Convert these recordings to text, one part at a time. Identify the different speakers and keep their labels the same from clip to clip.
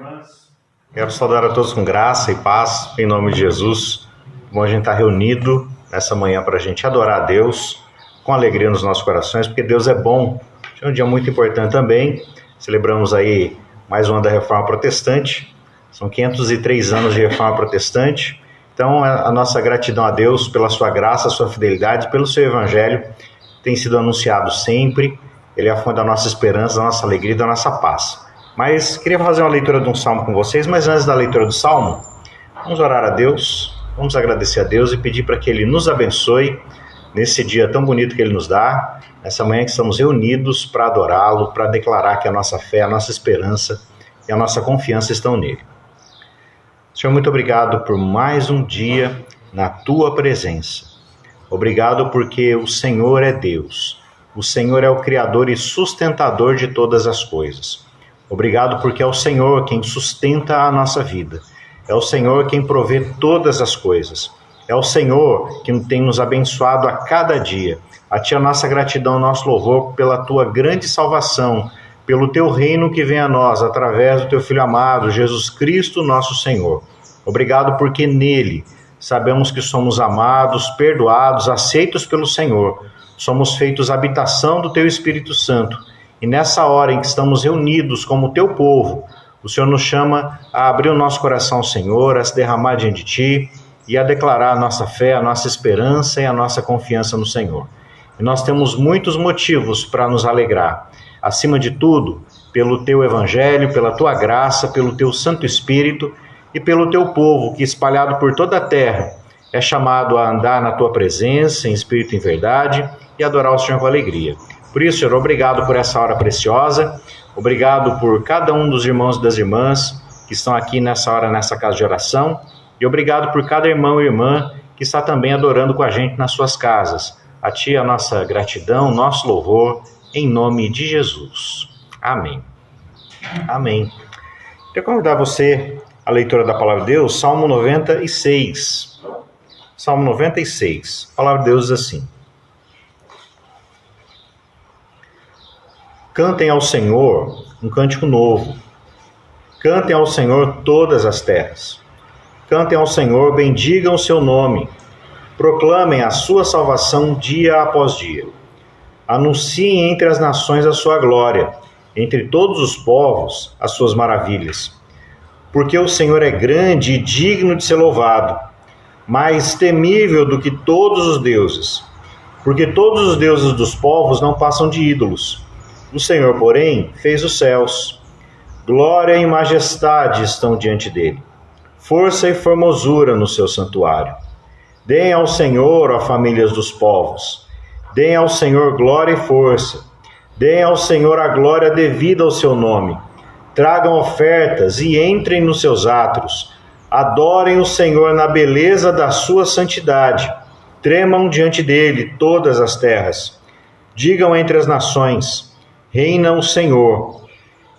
Speaker 1: irmãs. Quero saudar a todos com graça e paz, em nome de Jesus. Bom a gente estar reunido nessa manhã para a gente adorar a Deus com alegria nos nossos corações, porque Deus é bom. É um dia muito importante também. Celebramos aí mais um ano da Reforma Protestante. São 503 anos de Reforma Protestante. Então, a nossa gratidão a Deus pela sua graça, sua fidelidade, pelo seu Evangelho, tem sido anunciado sempre. Ele é a fonte da nossa esperança, da nossa alegria e da nossa paz. Mas queria fazer uma leitura de um salmo com vocês, mas antes da leitura do salmo, vamos orar a Deus, vamos agradecer a Deus e pedir para que Ele nos abençoe nesse dia tão bonito que Ele nos dá, nessa manhã que estamos reunidos para adorá-lo, para declarar que a nossa fé, a nossa esperança e a nossa confiança estão nele. Senhor, muito obrigado por mais um dia na Tua presença. Obrigado porque o Senhor é Deus. O Senhor é o Criador e sustentador de todas as coisas. Obrigado porque é o Senhor quem sustenta a nossa vida. É o Senhor quem provê todas as coisas. É o Senhor quem tem nos abençoado a cada dia. A Ti a nossa gratidão, nosso louvor pela Tua grande salvação, pelo Teu reino que vem a nós através do Teu Filho amado, Jesus Cristo, nosso Senhor. Obrigado porque nele sabemos que somos amados, perdoados, aceitos pelo Senhor. Somos feitos habitação do Teu Espírito Santo. E nessa hora em que estamos reunidos como Teu povo, o Senhor nos chama a abrir o nosso coração ao Senhor, a se derramar diante de Ti e a declarar a nossa fé, a nossa esperança e a nossa confiança no Senhor. E nós temos muitos motivos para nos alegrar. Acima de tudo, pelo Teu Evangelho, pela Tua graça, pelo Teu Santo Espírito e pelo Teu povo que, espalhado por toda a terra, é chamado a andar na Tua presença, em espírito e em verdade, e adorar o Senhor com alegria. Por isso, Senhor, obrigado por essa hora preciosa, obrigado por cada um dos irmãos e das irmãs que estão aqui nessa hora, nessa casa de oração, e obrigado por cada irmão e irmã que está também adorando com a gente nas suas casas. A Ti a nossa gratidão, nosso louvor, em nome de Jesus. Amém. Amém. Quero convidar você à leitura da Palavra de Deus, Salmo 96. Salmo 96. A Palavra de Deus diz assim: Cantem ao Senhor um cântico novo. Cantem ao Senhor todas as terras. Cantem ao Senhor, bendigam o seu nome. Proclamem a sua salvação dia após dia. Anunciem entre as nações a sua glória, entre todos os povos as suas maravilhas. Porque o Senhor é grande e digno de ser louvado, mais temível do que todos os deuses. Porque todos os deuses dos povos não passam de ídolos. O Senhor, porém, fez os céus. Glória e majestade estão diante dele. Força e formosura no seu santuário. Deem ao Senhor, ó famílias dos povos. Deem ao Senhor glória e força. Deem ao Senhor a glória devida ao seu nome. Tragam ofertas e entrem nos seus átrios. Adorem o Senhor na beleza da sua santidade. Tremam diante dele todas as terras. Digam entre as nações: reina o Senhor.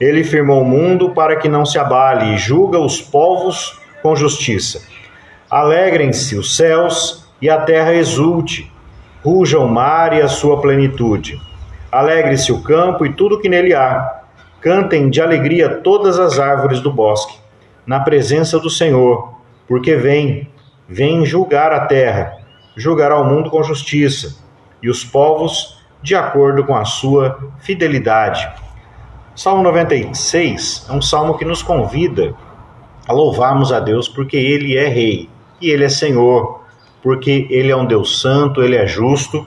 Speaker 1: Ele firmou o mundo para que não se abale e julga os povos com justiça. Alegrem-se os céus e a terra exulte. Ruja o mar e a sua plenitude. Alegre-se o campo e tudo que nele há. Cantem de alegria todas as árvores do bosque, na presença do Senhor, porque vem julgar a terra, julgará o mundo com justiça, e os povos de acordo com a sua fidelidade. Salmo 96 é um salmo que nos convida a louvarmos a Deus porque Ele é Rei e Ele é Senhor, porque Ele é um Deus santo, Ele é justo,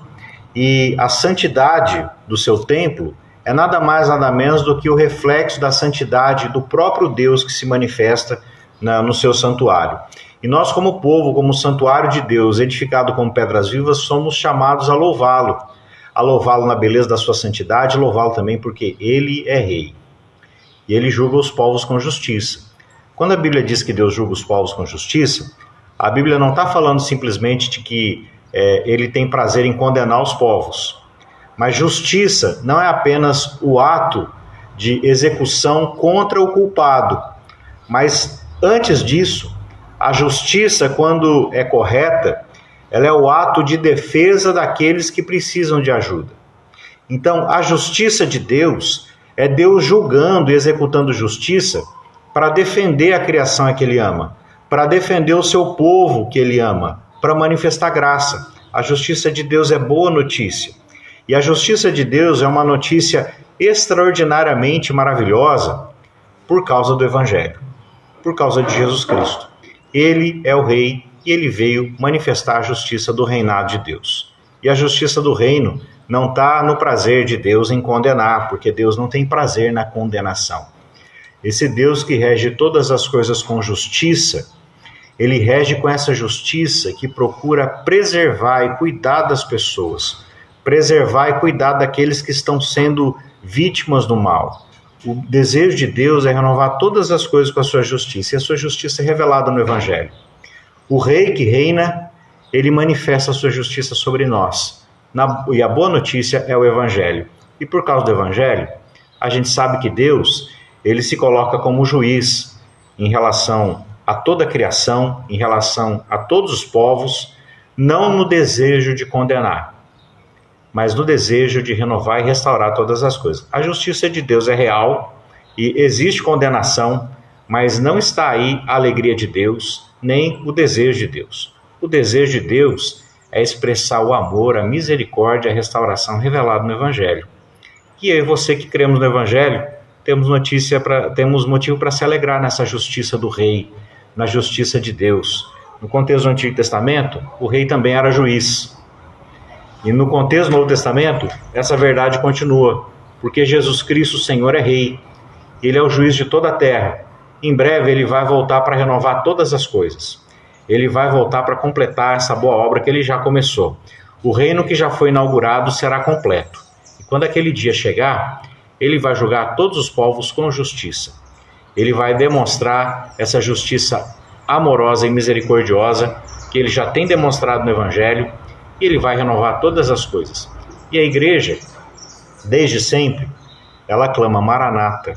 Speaker 1: e a santidade do seu templo é nada mais, nada menos do que o reflexo da santidade do próprio Deus que se manifesta no seu santuário. E nós, como povo, como santuário de Deus, edificado com pedras vivas, somos chamados a louvá-lo na beleza da sua santidade, louvá-lo também porque Ele é Rei. E Ele julga os povos com justiça. Quando a Bíblia diz que Deus julga os povos com justiça, a Bíblia não está falando simplesmente de que Ele tem prazer em condenar os povos. Mas justiça não é apenas o ato de execução contra o culpado. Mas antes disso, a justiça, quando é correta, ela é o ato de defesa daqueles que precisam de ajuda. Então, a justiça de Deus é Deus julgando e executando justiça para defender a criação que ele ama, para defender o seu povo que ele ama, para manifestar graça. A justiça de Deus é boa notícia. E a justiça de Deus é uma notícia extraordinariamente maravilhosa por causa do Evangelho, por causa de Jesus Cristo. Ele é o Rei e ele veio manifestar a justiça do reinado de Deus. E a justiça do reino não está no prazer de Deus em condenar, porque Deus não tem prazer na condenação. Esse Deus que rege todas as coisas com justiça, ele rege com essa justiça que procura preservar e cuidar das pessoas, preservar e cuidar daqueles que estão sendo vítimas do mal. O desejo de Deus é renovar todas as coisas com a sua justiça, e a sua justiça é revelada no Evangelho. O Rei que reina, ele manifesta a sua justiça sobre nós. E a boa notícia é o Evangelho. E por causa do Evangelho, a gente sabe que Deus, ele se coloca como juiz em relação a toda a criação, em relação a todos os povos, não no desejo de condenar, mas no desejo de renovar e restaurar todas as coisas. A justiça de Deus é real e existe condenação, mas não está aí a alegria de Deus, nem o desejo de Deus. O desejo de Deus é expressar o amor, a misericórdia, a restauração revelada no Evangelho. E eu e você que cremos no Evangelho, temos motivo para se alegrar nessa justiça do Rei, na justiça de Deus. No contexto do Antigo Testamento, o Rei também era juiz. E no contexto do Novo Testamento, essa verdade continua, porque Jesus Cristo, o Senhor, é Rei. Ele é o juiz de toda a terra. Em breve, ele vai voltar para renovar todas as coisas. Ele vai voltar para completar essa boa obra que ele já começou. O reino que já foi inaugurado será completo. E quando aquele dia chegar, ele vai julgar todos os povos com justiça. Ele vai demonstrar essa justiça amorosa e misericordiosa que ele já tem demonstrado no Evangelho, e ele vai renovar todas as coisas. E a igreja, desde sempre, ela clama: Maranata,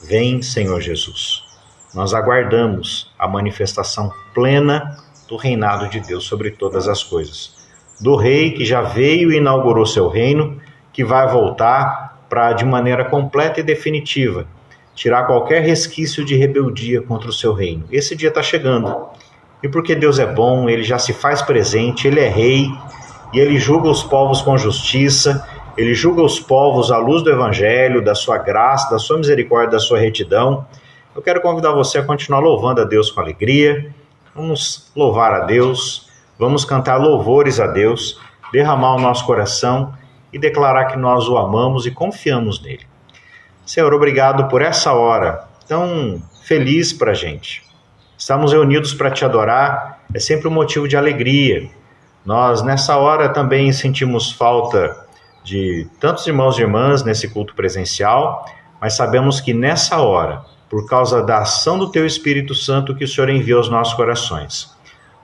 Speaker 1: vem, Senhor Jesus. Nós aguardamos a manifestação plena do reinado de Deus sobre todas as coisas. Do Rei que já veio e inaugurou seu reino, que vai voltar para, de maneira completa e definitiva, tirar qualquer resquício de rebeldia contra o seu reino. Esse dia está chegando. E porque Deus é bom, ele já se faz presente, ele é Rei, e ele julga os povos com justiça, ele julga os povos à luz do Evangelho, da sua graça, da sua misericórdia, da sua retidão. Eu quero convidar você a continuar louvando a Deus com alegria. Vamos louvar a Deus, vamos cantar louvores a Deus, derramar o nosso coração e declarar que nós o amamos e confiamos nele. Senhor, obrigado por essa hora tão feliz para a gente. Estamos reunidos para te adorar, é sempre um motivo de alegria. Nós, nessa hora, também sentimos falta de tantos irmãos e irmãs nesse culto presencial, mas sabemos que nessa hora, por causa da ação do Teu Espírito Santo que o Senhor enviou aos nossos corações,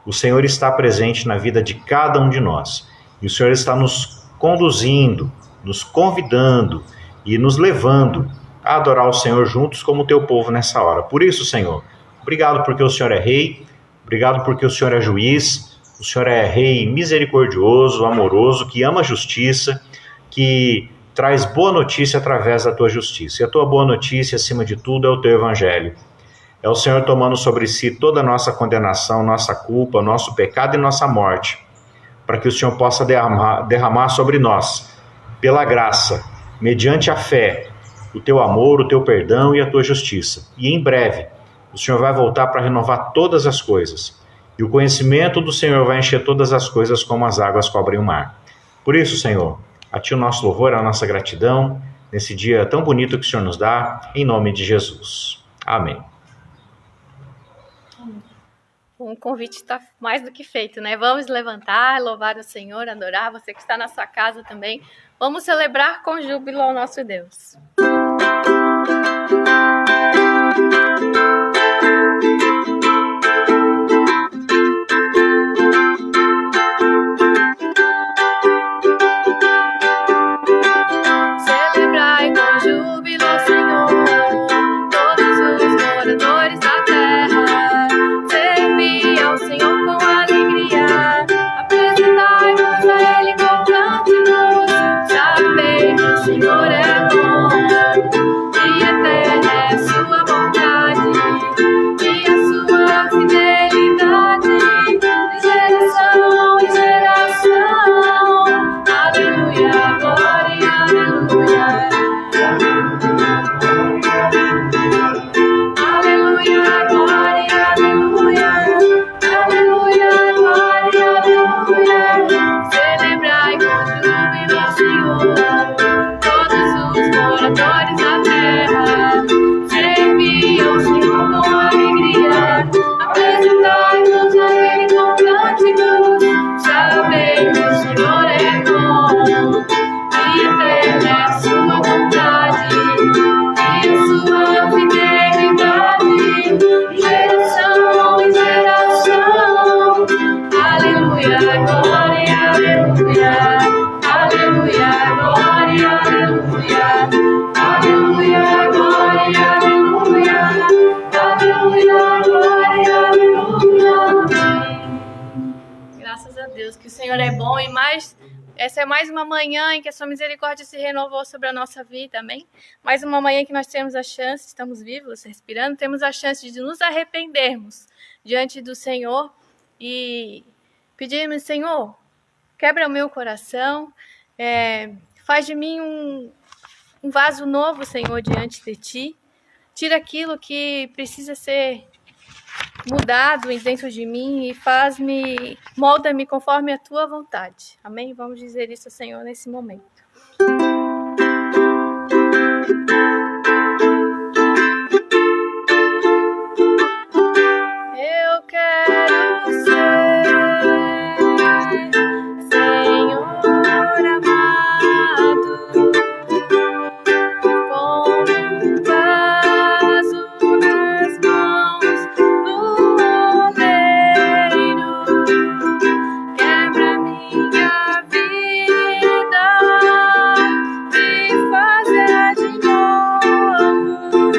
Speaker 1: o Senhor está presente na vida de cada um de nós. E o Senhor está nos conduzindo, nos convidando e nos levando a adorar o Senhor juntos como Teu povo nessa hora. Por isso, Senhor, obrigado porque o Senhor é Rei, obrigado porque o Senhor é juiz, o Senhor é Rei misericordioso, amoroso, que ama a justiça, que traz boa notícia através da Tua justiça. E a Tua boa notícia, acima de tudo, é o Teu Evangelho. É o Senhor tomando sobre si toda a nossa condenação, nossa culpa, nosso pecado e nossa morte, para que o Senhor possa derramar sobre nós, pela graça, mediante a fé, o Teu amor, o Teu perdão e a Tua justiça. E em breve, o Senhor vai voltar para renovar todas as coisas. E o conhecimento do Senhor vai encher todas as coisas como as águas cobrem o mar. Por isso, Senhor, a Ti o nosso louvor, a nossa gratidão, nesse dia tão bonito que o Senhor nos dá, em nome de Jesus. Amém.
Speaker 2: O convite está mais do que feito, né? Vamos levantar, louvar o Senhor, adorar. Você que está na sua casa também. Vamos celebrar com júbilo ao nosso Deus. Senhor é bom, e eterna é sua bondade. Deus, que o Senhor é bom e essa é mais uma manhã em que a sua misericórdia se renovou sobre a nossa vida, amém? Mais uma manhã em que nós temos a chance, estamos vivos, respirando, temos a chance de nos arrependermos diante do Senhor e pedirmos, Senhor, quebra o meu coração, faz de mim um vaso novo, Senhor, diante de Ti. Tira aquilo que precisa ser mudado dentro de mim e molda-me conforme a Tua vontade. Amém? Vamos dizer isso ao Senhor nesse momento. Eu quero ser, Senhor amado, como um vaso nas mãos do oleiro. Quebra minha vida e fazer de novo.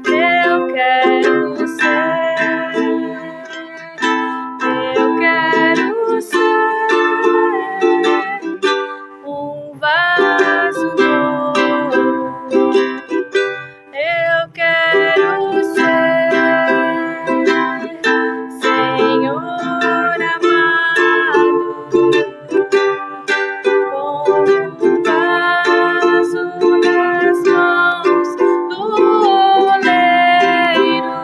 Speaker 2: Eu quero ser, eu quero ser um vaso novo. Eu quero ser, Senhor amado, como um vaso nas mãos do oleiro.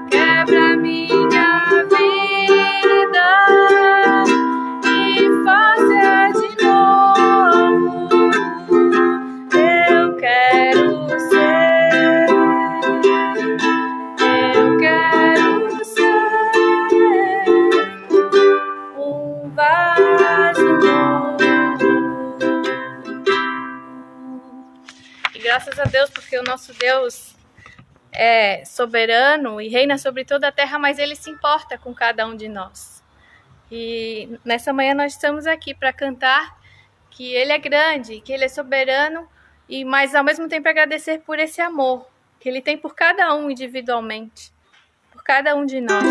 Speaker 2: Quebra minha vida e fazer de novo. Eu quero ser, eu quero ser um vaso novo. E graças a Deus, porque o nosso Deus é soberano e reina sobre toda a terra, mas Ele se importa com cada um de nós. E nessa manhã nós estamos aqui para cantar que Ele é grande, que Ele é soberano, mas ao mesmo tempo agradecer por esse amor que Ele tem por cada um individualmente, por cada um de nós.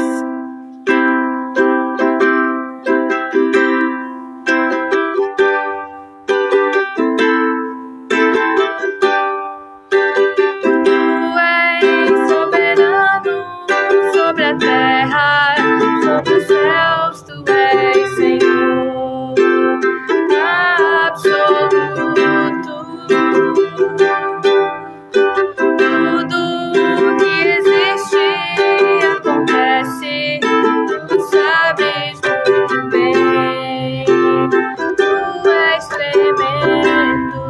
Speaker 2: Tu és soberano sobre a terra, sobre os céus, Tu és Senhor absoluto. Tudo que existe acontece, Tu sabes muito bem. Tu és tremendo.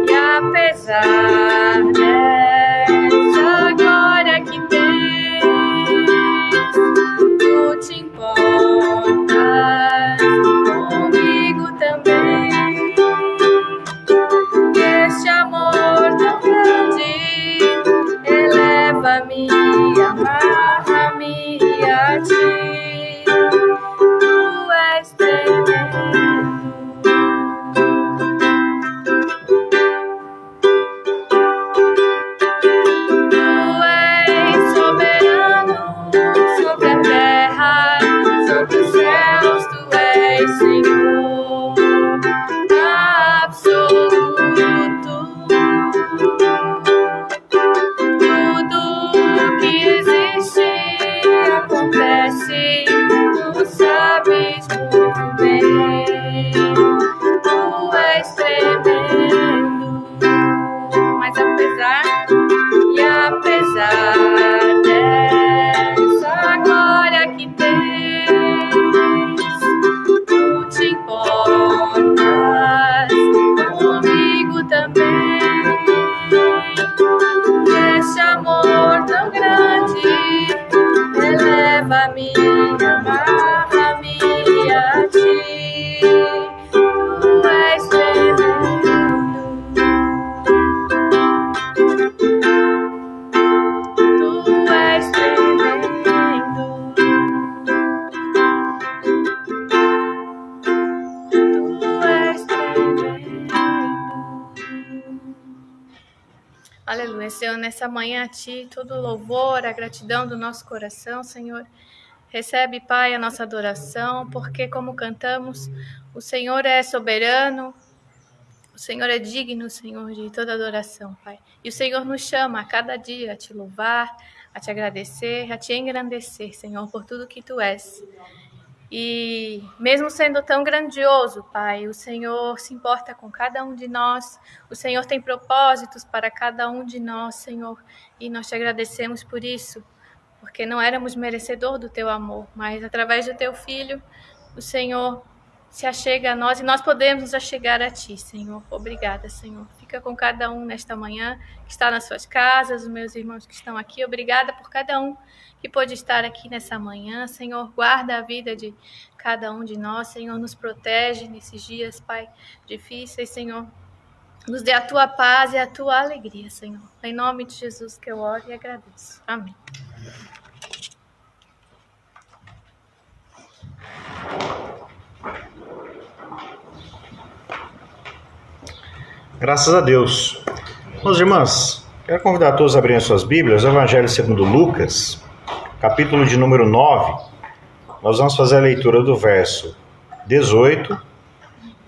Speaker 2: E apesar dessa glória que tens, Tu te importas comigo também. Este amor tão grande eleva-me, amarra-me a Ti. Tu és tremendo. Tu és soberano sobre a terra, sobre os céus, Tu és Senhor absoluto. Tudo que existe acontece, Tu sabes muito bem. Tu és tremendo. Mas apesar dessa glória que tens, Tu te importas comigo também. Esse amor tão grande eleva-me, amarra-me a Ti. Tu és tremendo. Tu és tremendo. Tu és tremendo. Aleluia, Senhor, nessa manhã a Ti todo o louvor, a gratidão do nosso coração, Senhor. Recebe, Pai, a nossa adoração, porque como cantamos, o Senhor é soberano, o Senhor é digno, Senhor, de toda adoração, Pai. E o Senhor nos chama a cada dia a te louvar, a te agradecer, a te engrandecer, Senhor, por tudo que tu és. E mesmo sendo tão grandioso, Pai, o Senhor se importa com cada um de nós, o Senhor tem propósitos para cada um de nós, Senhor, e nós te agradecemos por isso, porque não éramos merecedor do teu amor, mas através do teu Filho, o Senhor se achega a nós e nós podemos nos achegar a ti, Senhor. Obrigada, Senhor. Fica com cada um nesta manhã que está nas suas casas, os meus irmãos que estão aqui. Obrigada por cada um que pôde estar aqui nessa manhã. Senhor, guarda a vida de cada um de nós. Senhor, nos protege nesses dias, Pai, difíceis. Senhor, nos dê a tua paz e a tua alegria, Senhor. Em nome de Jesus que eu oro e agradeço. Amém.
Speaker 1: Graças a Deus. Meus irmãos, quero convidar todos a abrirem suas Bíblias, o Evangelho segundo Lucas, capítulo de número 9. Nós vamos fazer a leitura do verso 18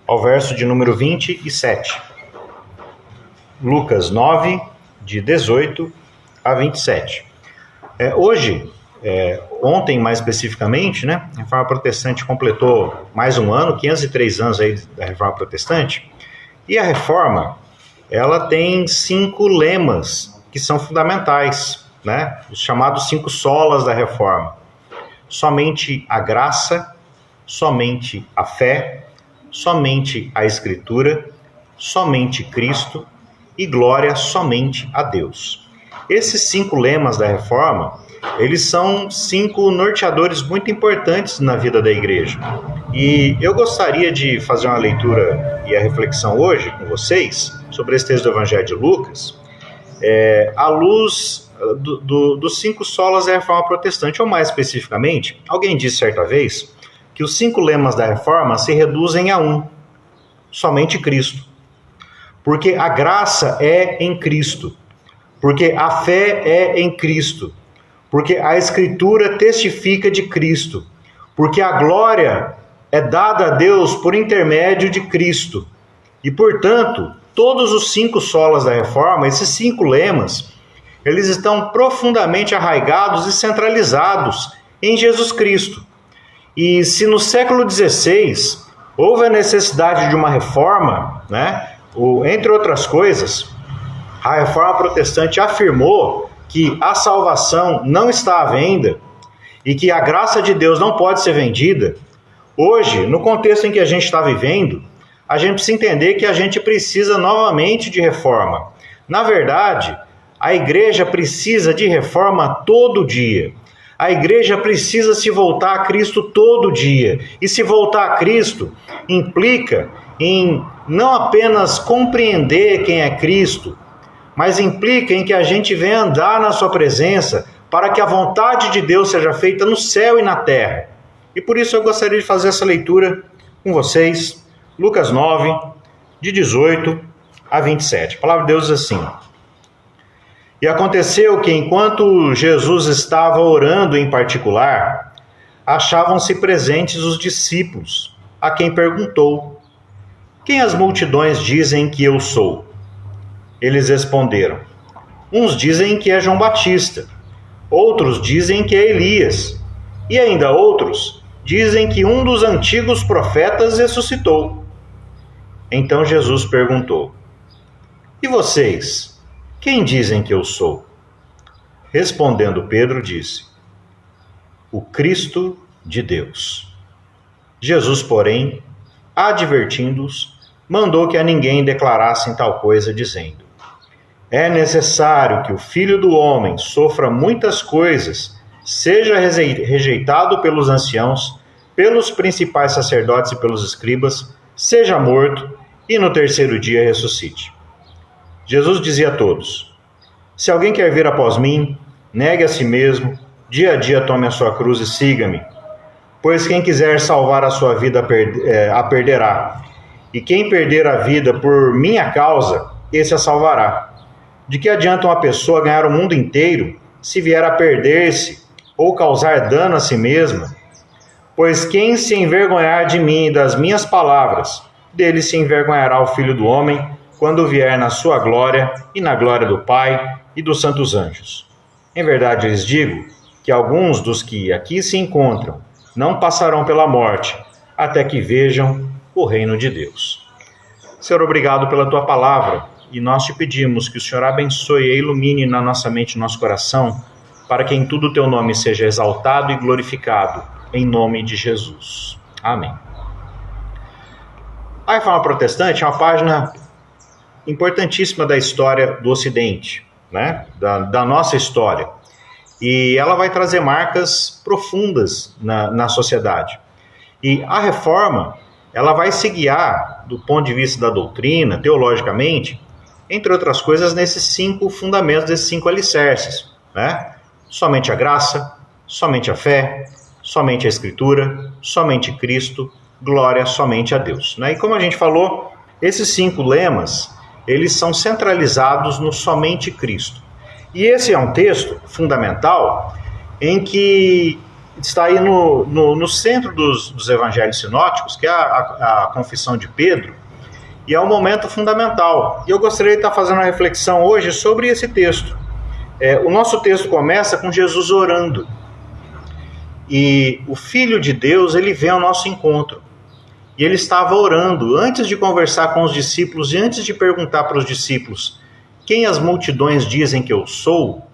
Speaker 1: ao verso de número 27. Lucas 9, de 18 a 27. Ontem mais especificamente, né, a Reforma Protestante completou mais um ano, 503 anos aí da Reforma Protestante. E a Reforma, ela tem 5 lemas que são fundamentais, né? Os chamados 5 solas da Reforma. Somente a graça, somente a fé, somente a Escritura, somente Cristo e glória somente a Deus. Esses 5 lemas da Reforma, eles são 5 norteadores muito importantes na vida da igreja. E eu gostaria de fazer uma leitura e a reflexão hoje com vocês sobre esse texto do Evangelho de Lucas, à luz dos 5 solas da Reforma Protestante, ou mais especificamente, alguém disse certa vez que os 5 lemas da Reforma se reduzem a um: somente Cristo. Porque a graça é em Cristo, porque a fé é em Cristo, porque a Escritura testifica de Cristo, porque a glória é dada a Deus por intermédio de Cristo. E, portanto, todos os 5 solas da Reforma, esses 5 lemas, eles estão profundamente arraigados e centralizados em Jesus Cristo. E se no século XVI houve a necessidade de uma reforma, né, entre outras coisas, a Reforma Protestante afirmou que a salvação não está à venda e que a graça de Deus não pode ser vendida. Hoje, no contexto em que a gente está vivendo, a gente precisa entender que a gente precisa novamente de reforma. Na verdade, a igreja precisa de reforma todo dia. A igreja precisa se voltar a Cristo todo dia. E se voltar a Cristo implica em não apenas compreender quem é Cristo, mas implica em que a gente venha andar na sua presença para que a vontade de Deus seja feita no céu e na terra. E por isso eu gostaria de fazer essa leitura com vocês, Lucas 9, de 18 a 27. A palavra de Deus diz assim: E aconteceu que enquanto Jesus estava orando em particular, achavam-se presentes os discípulos, a quem perguntou: Quem as multidões dizem que eu sou? Eles responderam: Uns dizem que é João Batista, outros dizem que é Elias, e ainda outros dizem que um dos antigos profetas ressuscitou. Então Jesus perguntou: E vocês, quem dizem que eu sou? Respondendo Pedro, disse: O Cristo de Deus. Jesus, porém, advertindo-os, mandou que a ninguém declarassem tal coisa, dizendo: É necessário que o Filho do Homem sofra muitas coisas, seja rejeitado pelos anciãos, pelos principais sacerdotes e pelos escribas, seja morto e no terceiro dia ressuscite. Jesus dizia a todos: Se alguém quer vir após mim, negue a si mesmo, dia a dia tome a sua cruz e siga-me. Pois quem quiser salvar a sua vida a perderá, e quem perder a vida por minha causa, esse a salvará. De que adianta uma pessoa ganhar o mundo inteiro se vier a perder-se ou causar dano a si mesma? Pois quem se envergonhar de mim e das minhas palavras, dele se envergonhará o Filho do Homem, quando vier na sua glória e na glória do Pai e dos santos anjos. Em verdade lhes digo que alguns dos que aqui se encontram não passarão pela morte, até que vejam o reino de Deus. Senhor, obrigado pela tua palavra, e nós te pedimos que o Senhor abençoe e ilumine na nossa mente e no nosso coração, para que em tudo o teu nome seja exaltado e glorificado, em nome de Jesus. Amém. A Reforma Protestante é uma página importantíssima da história do Ocidente, né? da nossa história. E ela vai trazer marcas profundas na sociedade. E a Reforma, ela vai se guiar, do ponto de vista da doutrina, teologicamente, entre outras coisas, nesses 5 fundamentos, desses 5 alicerces, né? Somente a graça, somente a fé, somente a Escritura, somente Cristo, glória somente a Deus, né? E como a gente falou, esses 5 lemas, eles são centralizados no somente Cristo. E esse é um texto fundamental em que está aí no centro dos evangelhos sinóticos, que é a confissão de Pedro, e é um momento fundamental. E eu gostaria de estar fazendo uma reflexão hoje sobre esse texto. O nosso texto começa com Jesus orando. E o Filho de Deus, ele vem ao nosso encontro. E ele estava orando antes de conversar com os discípulos e antes de perguntar para os discípulos quem as multidões dizem que eu sou,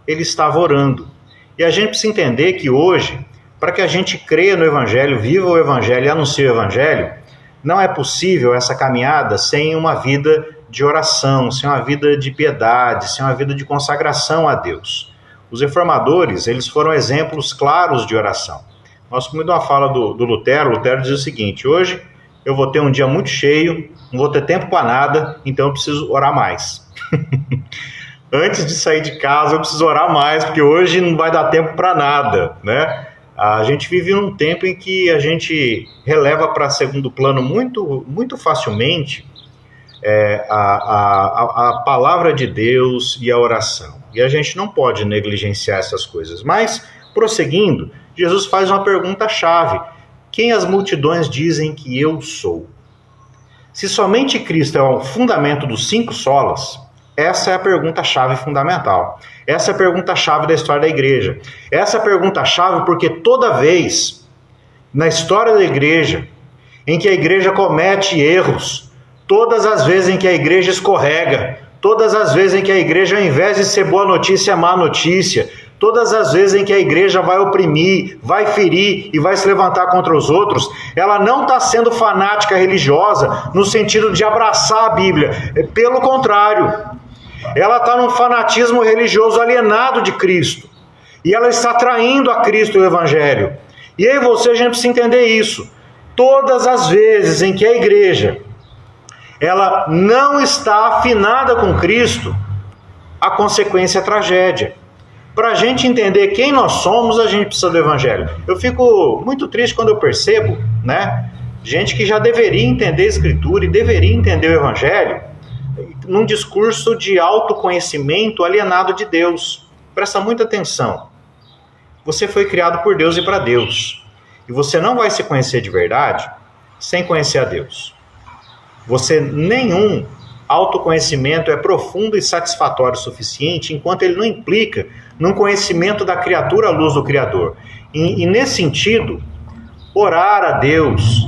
Speaker 1: ele estava orando. E a gente precisa entender que hoje, para que a gente creia no Evangelho, viva o Evangelho e anuncie o Evangelho, não é possível essa caminhada sem uma vida de oração, sem uma vida de piedade, sem uma vida de consagração a Deus. Os reformadores, eles foram exemplos claros de oração. Gosto muito de uma fala do Lutero. Lutero diz o seguinte: hoje eu vou ter um dia muito cheio, não vou ter tempo para nada, então eu preciso orar mais. Antes de sair de casa eu preciso orar mais, porque hoje não vai dar tempo para nada, né? A gente vive num tempo em que a gente releva para segundo plano muito, muito facilmente a palavra de Deus e a oração. E a gente não pode negligenciar essas coisas. Mas, prosseguindo, Jesus faz uma pergunta-chave: quem as multidões dizem que eu sou? Se somente Cristo é o fundamento dos 5 solas, essa é a pergunta-chave fundamental. Essa é a pergunta-chave da história da igreja. Essa é a pergunta-chave porque toda vez na história da igreja em que a igreja comete erros, todas as vezes em que a igreja escorrega, todas as vezes em que a igreja, ao invés de ser boa notícia, é má notícia, todas as vezes em que a igreja vai oprimir, vai ferir e vai se levantar contra os outros, ela não está sendo fanática religiosa no sentido de abraçar a Bíblia. Pelo contrário, ela está num fanatismo religioso alienado de Cristo. E ela está traindo a Cristo e o Evangelho. E aí a gente precisa entender isso. Todas as vezes em que a igreja ela não está afinada com Cristo, a consequência é tragédia. Para a gente entender quem nós somos, a gente precisa do Evangelho. Eu fico muito triste quando eu percebo, né, gente que já deveria entender a Escritura e deveria entender o Evangelho, num discurso de autoconhecimento alienado de Deus. Presta muita atenção. Você foi criado por Deus e para Deus. E você não vai se conhecer de verdade sem conhecer a Deus. Nenhum autoconhecimento é profundo e satisfatório o suficiente enquanto ele não implica num conhecimento da criatura à luz do Criador. E nesse sentido, orar a Deus,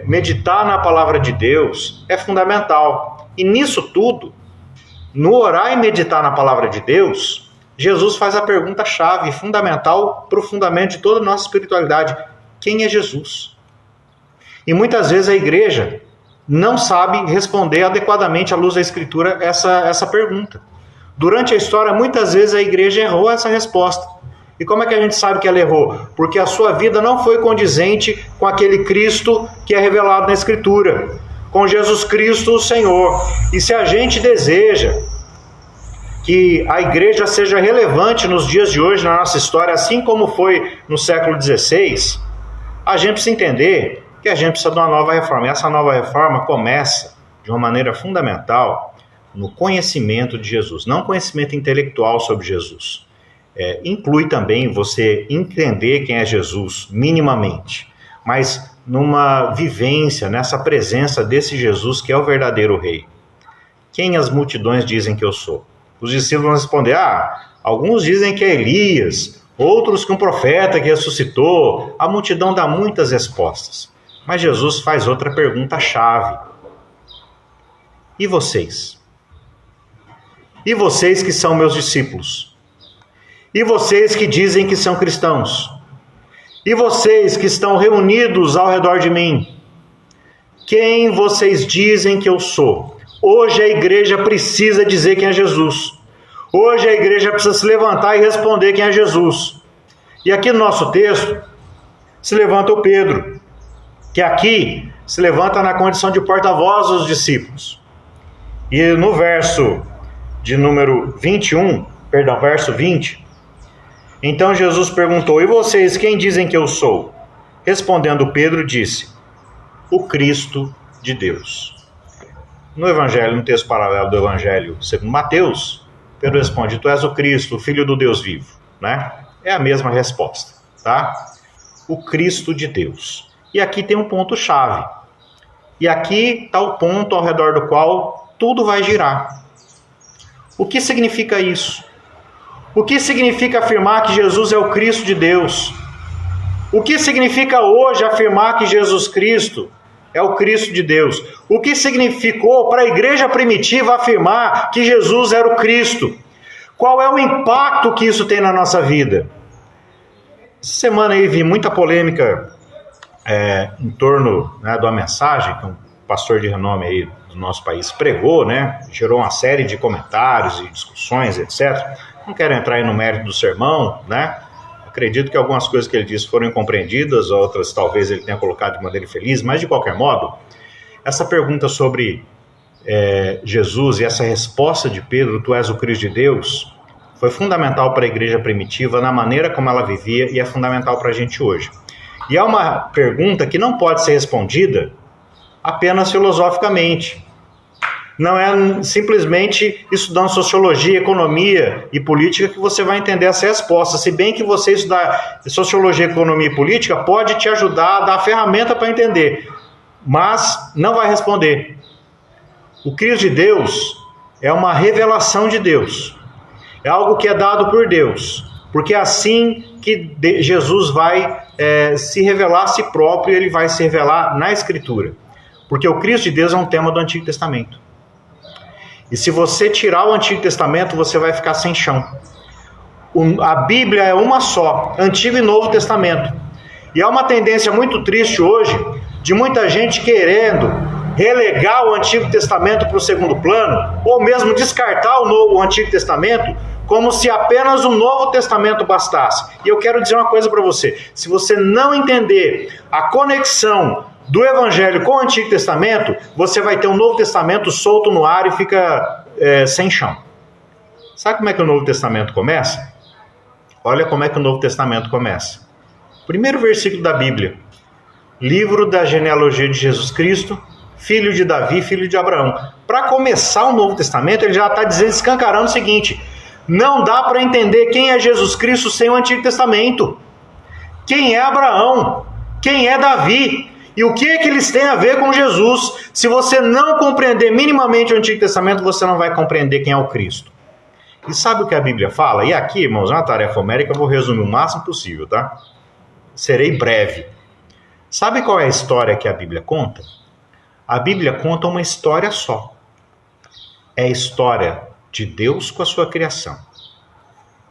Speaker 1: meditar na palavra de Deus é fundamental. E nisso tudo, no orar e meditar na palavra de Deus, Jesus faz a pergunta-chave, fundamental para o fundamento de toda a nossa espiritualidade: quem é Jesus? E muitas vezes a igreja não sabe responder adequadamente à luz da Escritura essa pergunta. Durante a história, muitas vezes a igreja errou essa resposta. E como é que a gente sabe que ela errou? Porque a sua vida não foi condizente com aquele Cristo que é revelado na Escritura, com Jesus Cristo, o Senhor. E se a gente deseja que a igreja seja relevante nos dias de hoje, na nossa história, assim como foi no século XVI, a gente precisa entender que a gente precisa de uma nova reforma. E essa nova reforma começa de uma maneira fundamental no conhecimento de Jesus, não conhecimento intelectual sobre Jesus. inclui também você entender quem é Jesus, minimamente, mas numa vivência, nessa presença desse Jesus que é o verdadeiro Rei. Quem as multidões dizem que eu sou? Os discípulos vão responder, alguns dizem que é Elias, outros que um profeta que ressuscitou. A multidão dá muitas respostas, mas Jesus faz outra pergunta-chave. E vocês? E vocês que são meus discípulos? E vocês que dizem que são cristãos? E vocês que estão reunidos ao redor de mim? Quem vocês dizem que eu sou? Hoje a igreja precisa dizer quem é Jesus. Hoje a igreja precisa se levantar e responder quem é Jesus. E aqui no nosso texto, se levanta o Pedro, que aqui se levanta na condição de porta-voz dos discípulos. E no verso de número 20, então Jesus perguntou, e vocês, quem dizem que eu sou? Respondendo Pedro, disse, o Cristo de Deus. No Evangelho, no texto paralelo do Evangelho segundo Mateus, Pedro responde, tu és o Cristo, o Filho do Deus vivo, né? É a mesma resposta, tá? O Cristo de Deus. E aqui tem um ponto-chave. E aqui está o ponto ao redor do qual tudo vai girar. O que significa isso? O que significa afirmar que Jesus é o Cristo de Deus? O que significa hoje afirmar que Jesus Cristo é o Cristo de Deus? O que significou para a igreja primitiva afirmar que Jesus era o Cristo? Qual é o impacto que isso tem na nossa vida? Essa semana aí vi muita polêmica em torno, né, de uma mensagem que um pastor de renome aí do nosso país pregou, né? Gerou uma série de comentários e discussões, etc. Não quero entrar aí no mérito do sermão, né? Acredito que algumas coisas que ele disse foram incompreendidas, outras talvez ele tenha colocado de maneira infeliz, mas de qualquer modo, essa pergunta sobre Jesus e essa resposta de Pedro, tu és o Cristo de Deus, foi fundamental para a igreja primitiva na maneira como ela vivia e é fundamental para a gente hoje. E é uma pergunta que não pode ser respondida apenas filosoficamente. Não é simplesmente estudando sociologia, economia e política que você vai entender essa resposta. Se bem que você estudar sociologia, economia e política pode te ajudar a dar a ferramenta para entender, mas não vai responder. O Cristo de Deus é uma revelação de Deus. É algo que é dado por Deus, porque é assim que Jesus vai se revelar a si próprio, ele vai se revelar na Escritura. Porque o Cristo de Deus é um tema do Antigo Testamento. E se você tirar o Antigo Testamento, você vai ficar sem chão. A Bíblia é uma só, Antigo e Novo Testamento. E há uma tendência muito triste hoje, de muita gente querendo relegar o Antigo Testamento para o segundo plano, ou mesmo descartar o Antigo Testamento, como se apenas o Novo Testamento bastasse. E eu quero dizer uma coisa para você, se você não entender a conexão do Evangelho com o Antigo Testamento, você vai ter um Novo Testamento solto no ar e fica sem chão. Sabe como é que o Novo Testamento começa? Olha como é que o Novo Testamento começa. Primeiro versículo da Bíblia. Livro da genealogia de Jesus Cristo, filho de Davi, filho de Abraão. Para começar o Novo Testamento, ele já está dizendo, escancarando o seguinte, não dá para entender quem é Jesus Cristo sem o Antigo Testamento. Quem é Abraão? Quem é Davi? E o que é que eles têm a ver com Jesus? Se você não compreender minimamente o Antigo Testamento, você não vai compreender quem é o Cristo. E sabe o que a Bíblia fala? E aqui, irmãos, é uma tarefa homérica, eu vou resumir o máximo possível, tá? Serei breve. Sabe qual é a história que a Bíblia conta? A Bíblia conta uma história só. É a história de Deus com a sua criação,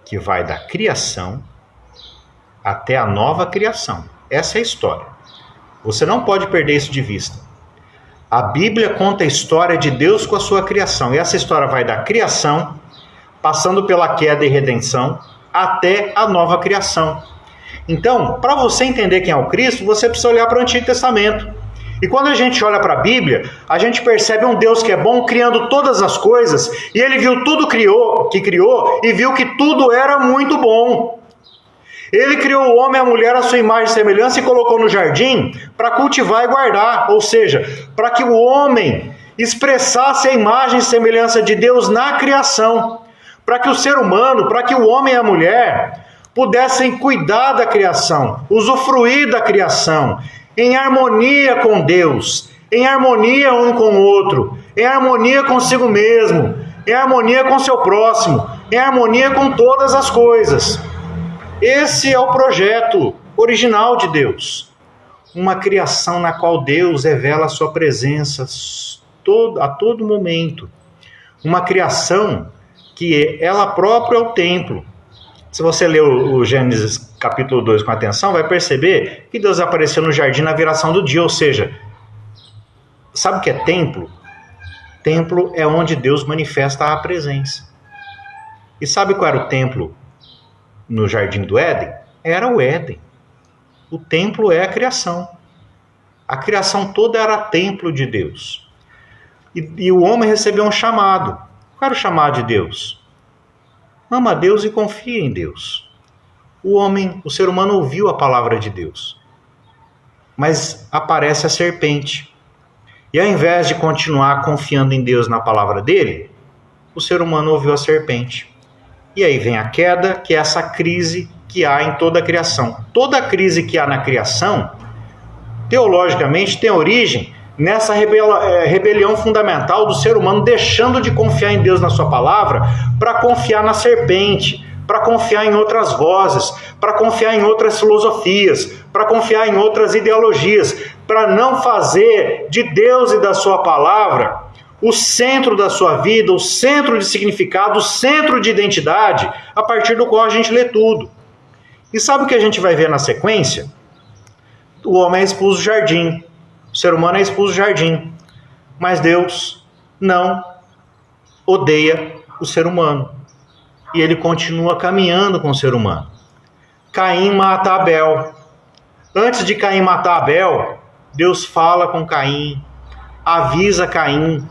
Speaker 1: que vai da criação até a nova criação. Essa é a história. Você não pode perder isso de vista. A Bíblia conta a história de Deus com a sua criação. E essa história vai da criação, passando pela queda e redenção, até a nova criação. Então, para você entender quem é o Cristo, você precisa olhar para o Antigo Testamento. E quando a gente olha para a Bíblia, a gente percebe um Deus que é bom, criando todas as coisas, e ele viu tudo que criou e viu que tudo era muito bom. Ele criou o homem e a mulher à sua imagem e semelhança e colocou no jardim para cultivar e guardar, ou seja, para que o homem expressasse a imagem e semelhança de Deus na criação, para que o ser humano, para que o homem e a mulher pudessem cuidar da criação, usufruir da criação, em harmonia com Deus, em harmonia um com o outro, em harmonia consigo mesmo, em harmonia com seu próximo, em harmonia com todas as coisas. Esse é o projeto original de Deus. Uma criação na qual Deus revela a sua presença a todo momento. Uma criação que ela própria é o templo. Se você ler o Gênesis capítulo 2 com atenção, vai perceber que Deus apareceu no jardim na viração do dia, ou seja, sabe o que é templo? Templo é onde Deus manifesta a presença. E sabe qual era o templo no jardim do Éden? Era o Éden. O templo é a criação. A criação toda era templo de Deus. E o homem recebeu um chamado. Qual era o chamado de Deus? Ama a Deus e confia em Deus. O ser humano ouviu a palavra de Deus. Mas aparece a serpente. E ao invés de continuar confiando em Deus na palavra dele, o ser humano ouviu a serpente. E aí vem a queda, que é essa crise que há em toda a criação. Toda a crise que há na criação, teologicamente, tem origem nessa rebelião fundamental do ser humano deixando de confiar em Deus na sua palavra para confiar na serpente, para confiar em outras vozes, para confiar em outras filosofias, para confiar em outras ideologias, para não fazer de Deus e da sua palavra o centro da sua vida, o centro de significado, o centro de identidade, a partir do qual a gente lê tudo. E sabe o que a gente vai ver na sequência? O homem é expulso do jardim, o ser humano é expulso do jardim, mas Deus não odeia o ser humano. E ele continua caminhando com o ser humano. Caim mata Abel. Antes de Caim matar Abel, Deus fala com Caim, avisa Caim: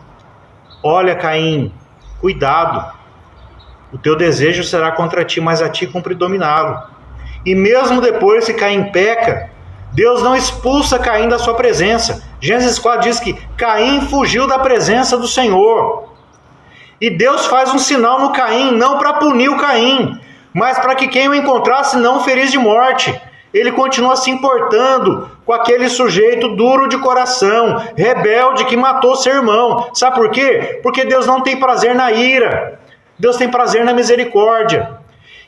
Speaker 1: olha, Caim, cuidado, o teu desejo será contra ti, mas a ti cumpre dominá-lo. E mesmo depois que Caim peca, Deus não expulsa Caim da sua presença. Gênesis 4 diz que Caim fugiu da presença do Senhor. E Deus faz um sinal no Caim, não para punir o Caim, mas para que quem o encontrasse não o ferisse de morte. Ele continua se importando com aquele sujeito duro de coração, rebelde, que matou seu irmão. Sabe por quê? Porque Deus não tem prazer na ira. Deus tem prazer na misericórdia.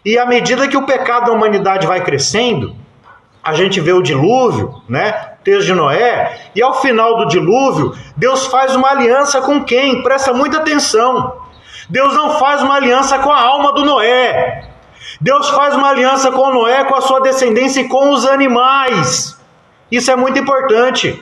Speaker 1: E à medida que o pecado da humanidade vai crescendo, a gente vê o dilúvio, né? O texto de Noé, e ao final do dilúvio, Deus faz uma aliança com quem? Presta muita atenção. Deus não faz uma aliança com a alma do Noé. Deus faz uma aliança com Noé, com a sua descendência e com os animais. Isso é muito importante.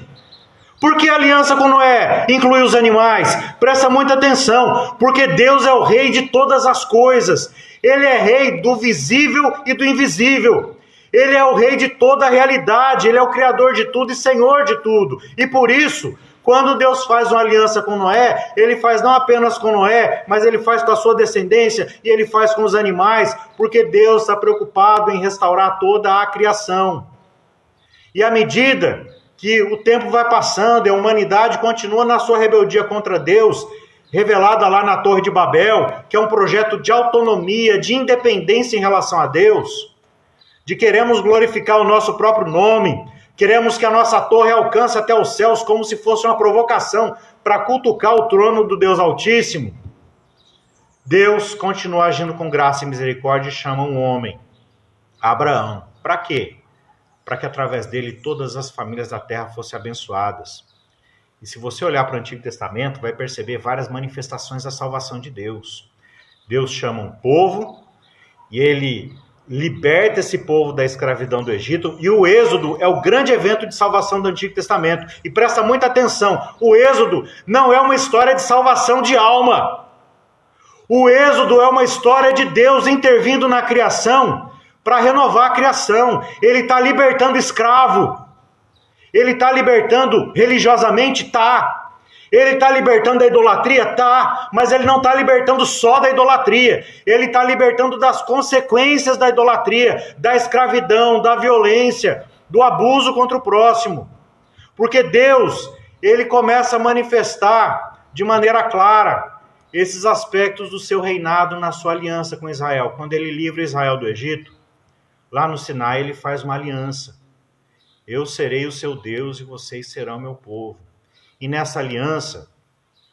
Speaker 1: Por que a aliança com Noé inclui os animais? Presta muita atenção, porque Deus é o rei de todas as coisas. Ele é rei do visível e do invisível. Ele é o rei de toda a realidade, ele é o criador de tudo e senhor de tudo. E por isso, quando Deus faz uma aliança com Noé, ele faz não apenas com Noé, mas ele faz com a sua descendência e ele faz com os animais, porque Deus está preocupado em restaurar toda a criação. E à medida que o tempo vai passando e a humanidade continua na sua rebeldia contra Deus, revelada lá na Torre de Babel, que é um projeto de autonomia, de independência em relação a Deus, de queremos glorificar o nosso próprio nome, queremos que a nossa torre alcance até os céus como se fosse uma provocação para cutucar o trono do Deus Altíssimo. Deus continua agindo com graça e misericórdia e chama um homem, Abraão. Para quê? Para que através dele todas as famílias da terra fossem abençoadas. E se você olhar para o Antigo Testamento, vai perceber várias manifestações da salvação de Deus. Deus chama um povo e ele liberta esse povo da escravidão do Egito, e o Êxodo é o grande evento de salvação do Antigo Testamento. E presta muita atenção, o Êxodo não é uma história de salvação de alma. O Êxodo é uma história de Deus intervindo na criação para renovar a criação. Ele está libertando escravo. Ele está libertando religiosamente? Tá. Ele está libertando da idolatria? Tá, mas ele não está libertando só da idolatria. Ele está libertando das consequências da idolatria, da escravidão, da violência, do abuso contra o próximo. Porque Deus, ele começa a manifestar de maneira clara. esses aspectos do seu reinado na sua aliança com Israel. Quando ele livra Israel do Egito, lá no Sinai ele faz uma aliança. Eu serei o seu Deus e vocês serão meu povo. E nessa aliança,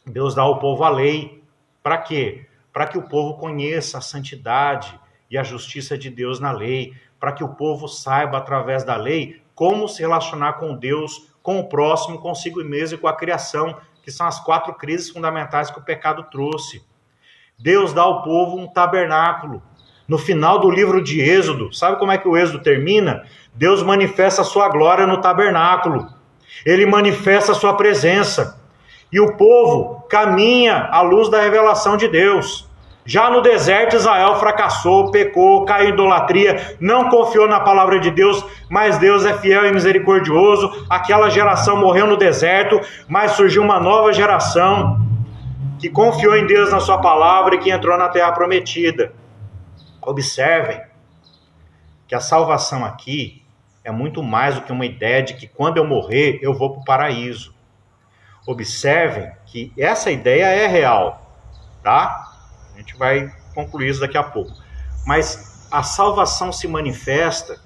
Speaker 1: Deus dá ao povo a lei. Para quê? Para que o povo conheça a santidade e a justiça de Deus na lei. Para que o povo saiba, através da lei, como se relacionar com Deus, com o próximo, consigo mesmo e com a criação, que são as 4 crises fundamentais que o pecado trouxe. Deus dá ao povo um tabernáculo. No final do livro de Êxodo, sabe como é que o Êxodo termina? Deus manifesta a sua glória no tabernáculo. Ele manifesta a sua presença. E o povo caminha à luz da revelação de Deus. Já no deserto, Israel fracassou, pecou, caiu em idolatria, não confiou na palavra de Deus, mas Deus é fiel e misericordioso. Aquela geração morreu no deserto, mas surgiu uma nova geração que confiou em Deus na sua palavra e que entrou na terra prometida. Observem que a salvação aqui é muito mais do que uma ideia de que quando eu morrer, eu vou para o paraíso. Observem que essa ideia é real, tá? A gente vai concluir isso daqui a pouco. Mas a salvação se manifesta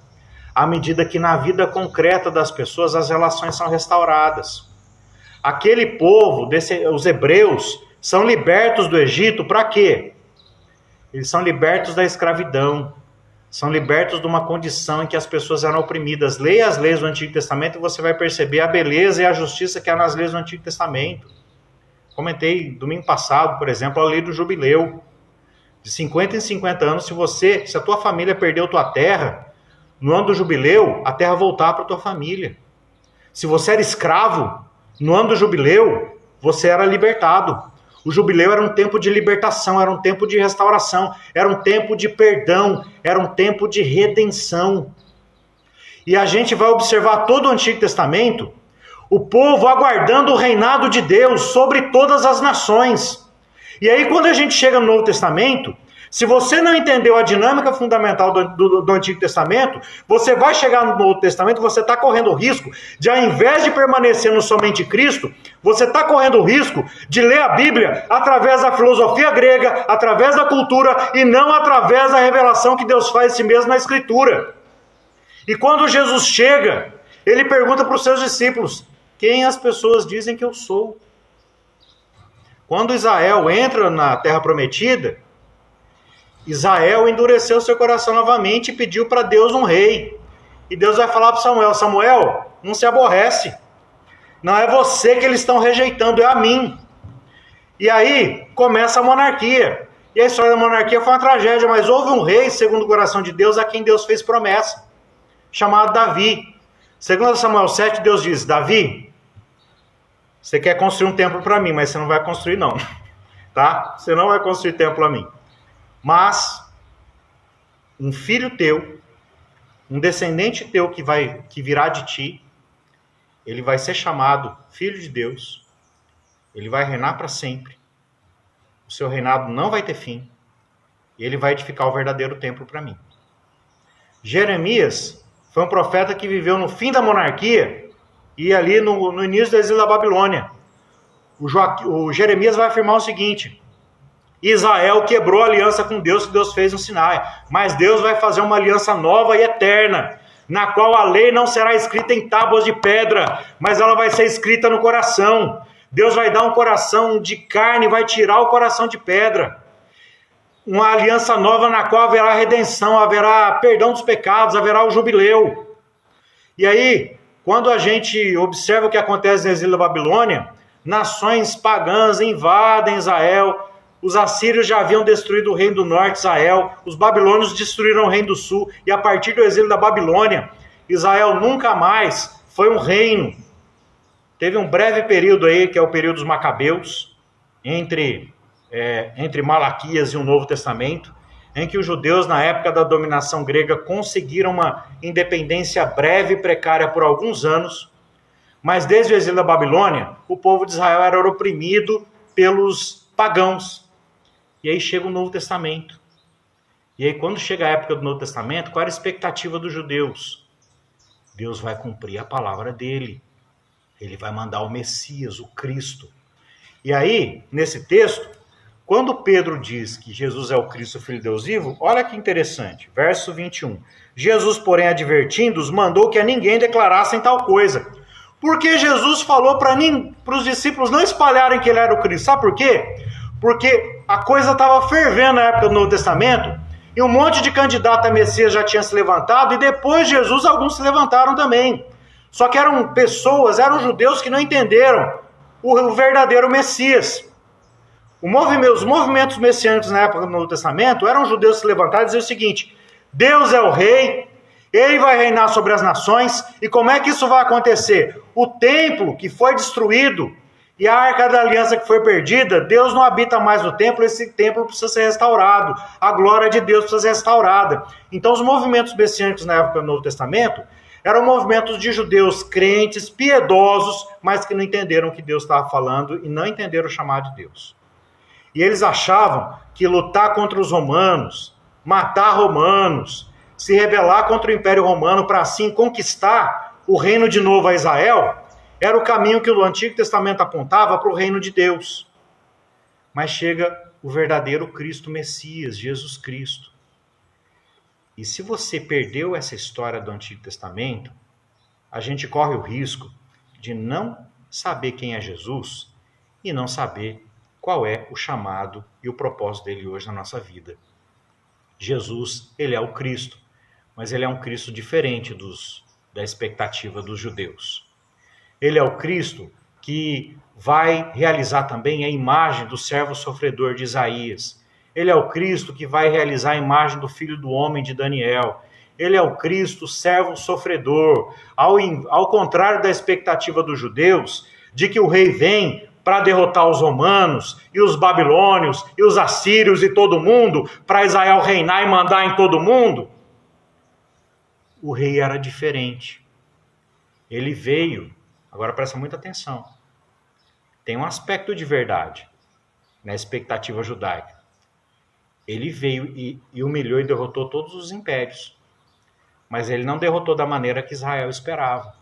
Speaker 1: à medida que na vida concreta das pessoas as relações são restauradas. Aquele povo, os hebreus, são libertos do Egito para quê? Eles são libertos da escravidão. São libertos de uma condição em que as pessoas eram oprimidas. Leia as leis do Antigo Testamento e você vai perceber a beleza e a justiça que há nas leis do Antigo Testamento. Comentei domingo passado, por exemplo, a lei do jubileu. De 50 em 50 anos, se a tua família perdeu tua terra, no ano do jubileu, a terra voltava para a tua família. Se você era escravo, no ano do jubileu, você era libertado. O jubileu era um tempo de libertação, era um tempo de restauração, era um tempo de perdão, era um tempo de redenção. E a gente vai observar todo o Antigo Testamento, o povo aguardando o reinado de Deus sobre todas as nações. E aí quando a gente chega no Novo Testamento, se você não entendeu a dinâmica fundamental do Antigo Testamento, você vai chegar no Novo Testamento, você está correndo o risco de, ao invés de permanecer no somente Cristo, você está correndo o risco de ler a Bíblia através da filosofia grega, através da cultura, e não através da revelação que Deus faz de si mesmo na Escritura. E quando Jesus chega, ele pergunta para os seus discípulos, quem as pessoas dizem que eu sou? Quando Israel entra na Terra Prometida, Israel endureceu seu coração novamente e pediu para Deus um rei. E Deus vai falar para Samuel, Samuel, não se aborrece. Não é você que eles estão rejeitando, é a mim. E aí começa a monarquia. E a história da monarquia foi uma tragédia, mas houve um rei, segundo o coração de Deus, a quem Deus fez promessa, chamado Davi. Segundo Samuel 7, Deus diz, Davi, você quer construir um templo para mim, mas você não vai construir não. Tá? Você não vai construir templo para mim. Mas um filho teu, um descendente teu que virá de ti, ele vai ser chamado Filho de Deus, ele vai reinar para sempre, o seu reinado não vai ter fim, e ele vai edificar o verdadeiro templo para mim. Jeremias foi um profeta que viveu no fim da monarquia e ali no início do exílio da Babilônia. O Jeremias vai afirmar o seguinte, Israel quebrou a aliança com Deus que Deus fez no Sinai, mas Deus vai fazer uma aliança nova e eterna, na qual a lei não será escrita em tábuas de pedra, mas ela vai ser escrita no coração. Deus vai dar um coração de carne, vai tirar o coração de pedra. Uma aliança nova na qual haverá redenção, haverá perdão dos pecados, haverá o jubileu. E aí, quando a gente observa o que acontece no exílio da Babilônia, nações pagãs invadem Israel. Os assírios já haviam destruído o reino do norte, Israel. Os babilônios destruíram o reino do sul. E a partir do exílio da Babilônia, Israel nunca mais foi um reino. Teve um breve período aí, que é o período dos Macabeus, entre Malaquias e o Novo Testamento, em que os judeus, na época da dominação grega, conseguiram uma independência breve e precária por alguns anos. Mas desde o exílio da Babilônia, o povo de Israel era oprimido pelos pagãos. E aí chega o Novo Testamento. E aí quando chega a época do Novo Testamento, qual era a expectativa dos judeus? Deus vai cumprir a palavra dele. Ele vai mandar o Messias, o Cristo. E aí, nesse texto, Quando Pedro diz que Jesus é o Cristo, Filho de Deus vivo, olha que interessante, verso 21. Jesus, porém, advertindo-os, mandou que a ninguém declarassem tal coisa. Porque Jesus falou para os discípulos não espalharem que ele era o Cristo. Sabe por quê? Porque a coisa estava fervendo na época do Novo Testamento, e um monte de candidato a Messias já tinha se levantado, e depois de Jesus alguns se levantaram também. Só que eram pessoas, eram judeus que não entenderam o verdadeiro Messias. Os movimentos messiânicos na época do Novo Testamento eram judeus que se levantaram e diziam o seguinte: Deus é o rei, ele vai reinar sobre as nações. E como é que isso vai acontecer? O templo que foi destruído e a Arca da Aliança que foi perdida, Deus não habita mais no templo, esse templo precisa ser restaurado, a glória de Deus precisa ser restaurada. Então os movimentos messiânicos na época do Novo Testamento eram movimentos de judeus crentes, piedosos, mas que não entenderam o que Deus estava falando e não entenderam o chamado de Deus. E eles achavam que lutar contra os romanos, matar romanos, se rebelar contra o Império Romano para assim conquistar o reino de novo a Israel, era o caminho que o Antigo Testamento apontava para o reino de Deus. Mas chega o verdadeiro Cristo Messias, Jesus Cristo. E se você perdeu essa história do Antigo Testamento, a gente corre o risco de não saber quem é Jesus e não saber qual é o chamado e o propósito dele hoje na nossa vida. Jesus, ele é o Cristo, mas ele é um Cristo diferente da expectativa dos judeus. Ele é o Cristo que vai realizar também a imagem do servo sofredor de Isaías. Ele é o Cristo que vai realizar a imagem do Filho do Homem de Daniel. Ele é o Cristo, servo sofredor. Ao contrário da expectativa dos judeus, de que o rei vem para derrotar os romanos, e os babilônios, e os assírios e todo mundo, para Israel reinar e mandar em todo mundo, o rei era diferente. Ele veio, agora presta muita atenção, tem um aspecto de verdade na expectativa judaica. Ele veio e humilhou e derrotou todos os impérios, mas ele não derrotou da maneira que Israel esperava.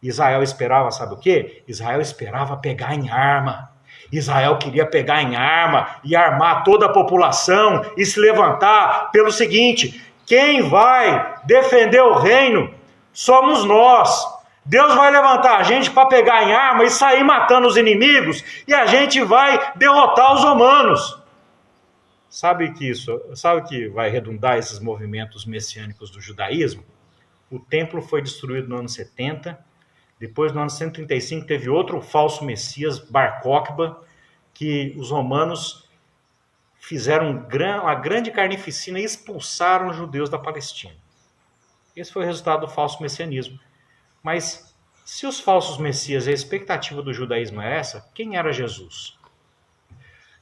Speaker 1: Israel esperava, sabe o quê? Israel esperava pegar em arma. Israel queria pegar em arma e armar toda a população e se levantar pelo seguinte: quem vai defender o reino somos nós. Deus vai levantar a gente para pegar em arma e sair matando os inimigos, e a gente vai derrotar os romanos. Sabe que vai redundar esses movimentos messiânicos do judaísmo? O templo foi destruído no ano 70, depois no ano 135 teve outro falso messias, Bar Cokhba, que os romanos fizeram uma grande carnificina e expulsaram os judeus da Palestina. Esse foi o resultado do falso messianismo. Mas se os falsos messias, a expectativa do judaísmo é essa, quem era Jesus?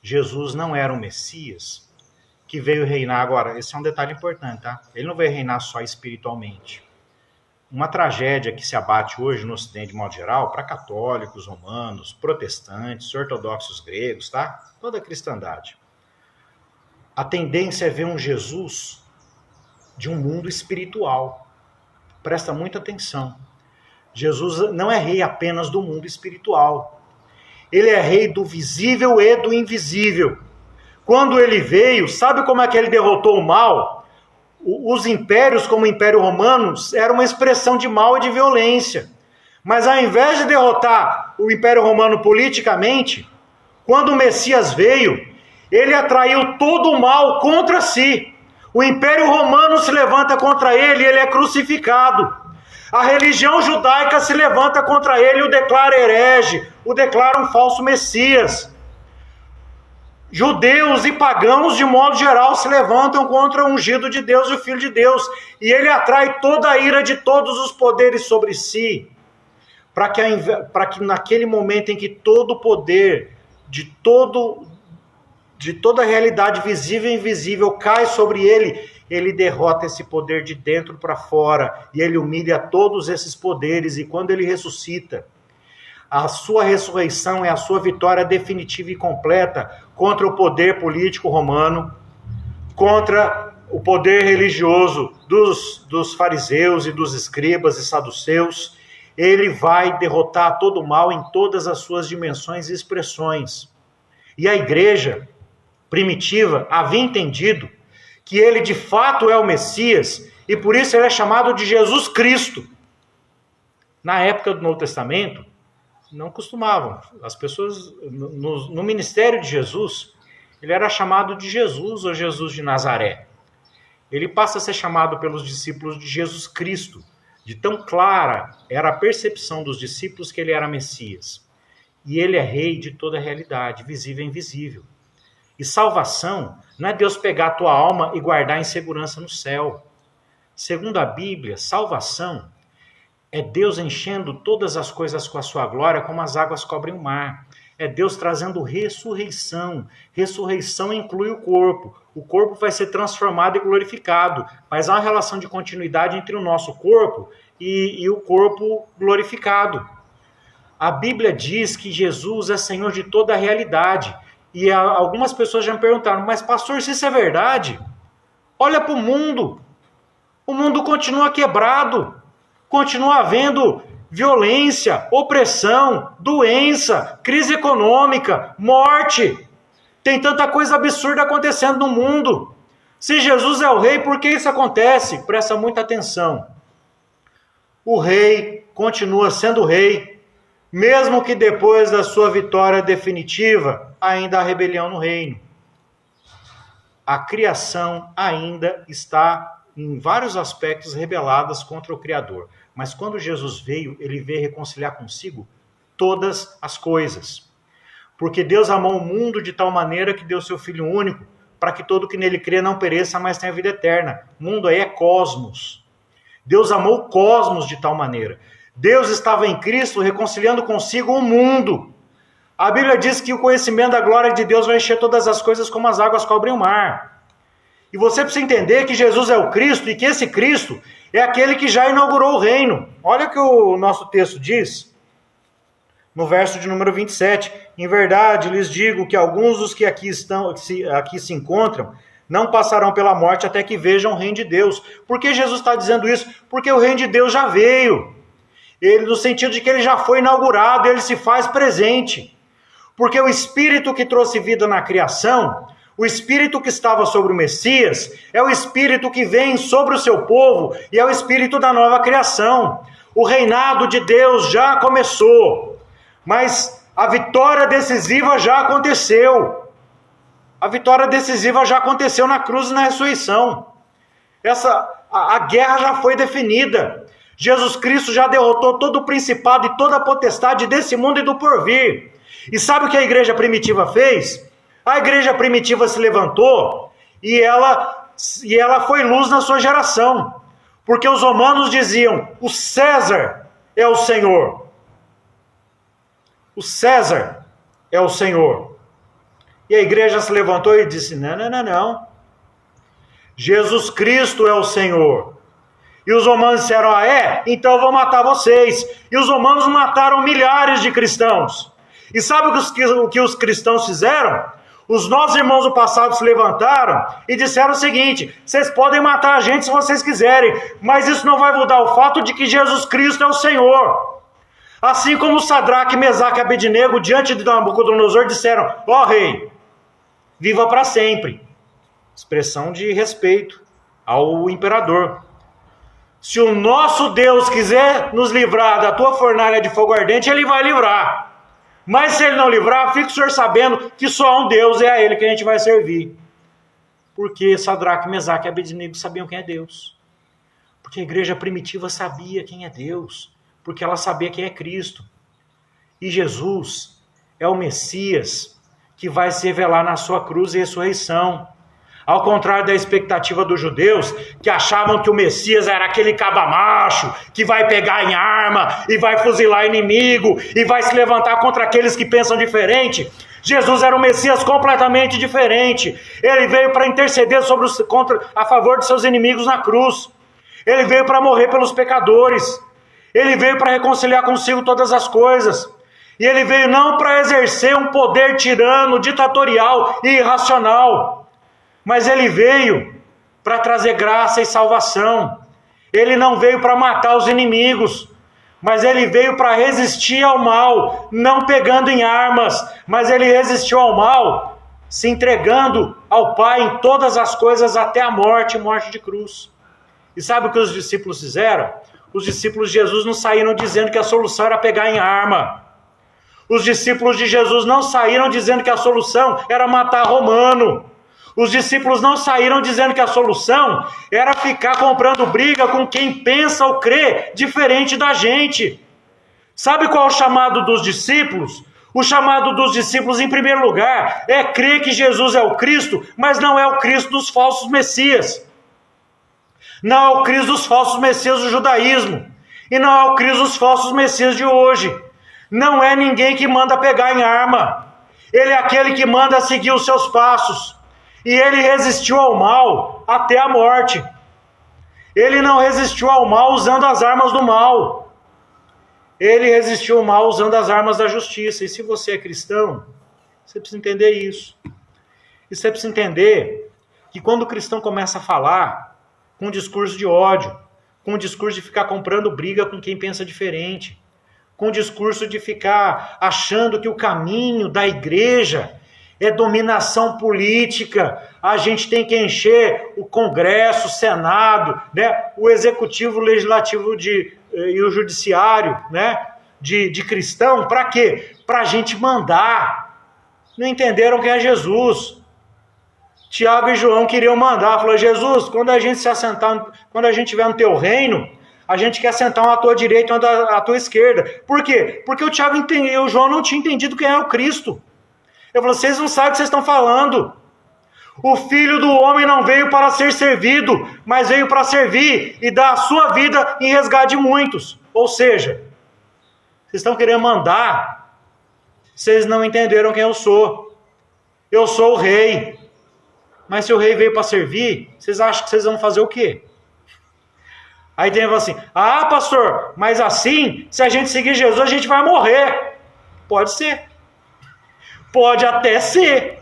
Speaker 1: Jesus não era um Messias que veio reinar. Agora, esse é um detalhe importante, tá? Ele não veio reinar só espiritualmente. Uma tragédia que se abate hoje no Ocidente, de modo geral, para católicos, romanos, protestantes, ortodoxos gregos, tá? Toda a cristandade. A tendência é ver um Jesus de um mundo espiritual. Presta muita atenção. Jesus não é rei apenas do mundo espiritual. Ele é rei do visível e do invisível. Quando ele veio, sabe como é que ele derrotou o mal? Os impérios, como o Império Romano, era uma expressão de mal e de violência. Mas ao invés de derrotar o Império Romano politicamente, quando o Messias veio, ele atraiu todo o mal contra si. O Império Romano se levanta contra ele e ele é crucificado. A religião judaica se levanta contra ele e o declara herege, o declara um falso Messias. Judeus e pagãos, de modo geral, se levantam contra o ungido de Deus e o Filho de Deus. E ele atrai toda a ira de todos os poderes sobre si, para que naquele momento em que todo o poder de toda a realidade visível e invisível cai sobre ele, ele derrota esse poder de dentro para fora, e ele humilha todos esses poderes, e quando ele ressuscita, a sua ressurreição é a sua vitória definitiva e completa contra o poder político romano, contra o poder religioso dos fariseus e dos escribas e saduceus. Ele vai derrotar todo o mal em todas as suas dimensões e expressões. E a igreja, primitiva havia entendido que ele de fato é o Messias e por isso ele é chamado de Jesus Cristo. Na época do Novo Testamento, não costumavam. As pessoas, no ministério de Jesus, ele era chamado de Jesus ou Jesus de Nazaré. Ele passa a ser chamado pelos discípulos de Jesus Cristo. De tão clara era a percepção dos discípulos que ele era Messias. E ele é rei de toda a realidade, visível e invisível. E salvação não é Deus pegar a tua alma e guardar em segurança no céu. Segundo a Bíblia, salvação é Deus enchendo todas as coisas com a sua glória, como as águas cobrem o mar. É Deus trazendo ressurreição. Ressurreição inclui o corpo. O corpo vai ser transformado e glorificado. Mas há uma relação de continuidade entre o nosso corpo e o corpo glorificado. A Bíblia diz que Jesus é Senhor de toda a realidade. E algumas pessoas já me perguntaram, mas pastor, se isso é verdade, olha para o mundo. O mundo continua quebrado. Continua havendo violência, opressão, doença, crise econômica, morte. Tem tanta coisa absurda acontecendo no mundo. Se Jesus é o rei, por que isso acontece? Presta muita atenção. O rei continua sendo rei, mesmo que depois da sua vitória definitiva, ainda há rebelião no reino. A criação ainda está, em vários aspectos, rebeladas contra o Criador. Mas quando Jesus veio, ele veio reconciliar consigo todas as coisas. Porque Deus amou o mundo de tal maneira que deu seu Filho único, para que todo que nele crê não pereça, mas tenha vida eterna. Mundo aí é cosmos. Deus amou o cosmos de tal maneira. Deus estava em Cristo reconciliando consigo o mundo. A Bíblia diz que o conhecimento da glória de Deus vai encher todas as coisas como as águas cobrem o mar. E você precisa entender que Jesus é o Cristo e que esse Cristo é aquele que já inaugurou o reino. Olha o que o nosso texto diz, no verso de número 27. Em verdade, lhes digo que alguns dos que aqui se encontram não passarão pela morte até que vejam o reino de Deus. Por que Jesus está dizendo isso? Porque o reino de Deus já veio. Ele, no sentido de que ele já foi inaugurado, ele se faz presente. Porque o Espírito que trouxe vida na criação, o Espírito que estava sobre o Messias, é o Espírito que vem sobre o seu povo e é o Espírito da nova criação. O reinado de Deus já começou, mas a vitória decisiva já aconteceu. A vitória decisiva já aconteceu na cruz e na ressurreição. A guerra já foi definida. Jesus Cristo já derrotou todo o principado e toda a potestade desse mundo e do porvir. E sabe o que a igreja primitiva fez? A igreja primitiva se levantou e ela foi luz na sua geração. Porque os romanos diziam, o César é o Senhor. O César é o Senhor. E a igreja se levantou e disse, não. Jesus Cristo é o Senhor. E os romanos disseram, então eu vou matar vocês. E os romanos mataram milhares de cristãos. E sabe o que os cristãos fizeram? Os nossos irmãos do passado se levantaram e disseram o seguinte, vocês podem matar a gente se vocês quiserem, mas isso não vai mudar o fato de que Jesus Cristo é o Senhor. Assim como Sadraque, Mesaque e Abednego, diante de Nabucodonosor, disseram, rei, viva para sempre. Expressão de respeito ao imperador. Se o nosso Deus quiser nos livrar da tua fornalha de fogo ardente, ele vai livrar. Mas se ele não livrar, fique o senhor sabendo que só há um Deus, é a ele que a gente vai servir. Porque Sadraque, Mesaque e Abednego sabiam quem é Deus. Porque a igreja primitiva sabia quem é Deus. Porque ela sabia quem é Cristo. E Jesus é o Messias que vai se revelar na sua cruz e ressurreição. Ao contrário da expectativa dos judeus, que achavam que o Messias era aquele cabamacho, que vai pegar em arma, e vai fuzilar inimigo, e vai se levantar contra aqueles que pensam diferente. Jesus era um Messias completamente diferente. Ele veio para interceder a favor de seus inimigos na cruz. Ele veio para morrer pelos pecadores. Ele veio para reconciliar consigo todas as coisas. E ele veio não para exercer um poder tirano, ditatorial e irracional. Mas ele veio para trazer graça e salvação. Ele não veio para matar os inimigos, mas ele veio para resistir ao mal, não pegando em armas, mas ele resistiu ao mal se entregando ao Pai em todas as coisas até a morte de cruz. E sabe o que os discípulos fizeram? Os discípulos de Jesus não saíram dizendo que a solução era pegar em arma. Os discípulos de Jesus não saíram dizendo que a solução era matar romano. Os discípulos não saíram dizendo que a solução era ficar comprando briga com quem pensa ou crê diferente da gente. Sabe qual é o chamado dos discípulos? O chamado dos discípulos, em primeiro lugar, é crer que Jesus é o Cristo, mas não é o Cristo dos falsos messias. Não é o Cristo dos falsos messias do judaísmo. E não é o Cristo dos falsos messias de hoje. Não é ninguém que manda pegar em arma. Ele é aquele que manda seguir os seus passos. E ele resistiu ao mal até a morte. Ele não resistiu ao mal usando as armas do mal. Ele resistiu ao mal usando as armas da justiça. E se você é cristão, você precisa entender isso. E você precisa entender que quando o cristão começa a falar com um discurso de ódio, com um discurso de ficar comprando briga com quem pensa diferente, com um discurso de ficar achando que o caminho da igreja é dominação política, a gente tem que encher o Congresso, o Senado, né, o Executivo, o Legislativo e o Judiciário, né, de cristão, para quê? Para a gente mandar. Não entenderam quem é Jesus. Tiago e João queriam mandar, falou: Jesus, quando a gente se assentar, quando a gente estiver no teu reino, a gente quer sentar um à tua direita e um à tua esquerda. Por quê? Porque o Tiago e o João não tinham entendido quem é o Cristo. Eu falo: vocês não sabem o que vocês estão falando. O Filho do Homem não veio para ser servido, mas veio para servir e dar a sua vida em resgate de muitos. Ou seja, vocês estão querendo mandar, vocês não entenderam quem eu sou. Eu sou o rei. Mas se o rei veio para servir, vocês acham que vocês vão fazer o quê? Aí tem assim: ah, pastor, mas assim, se a gente seguir Jesus, a gente vai morrer. Pode ser. Pode até ser.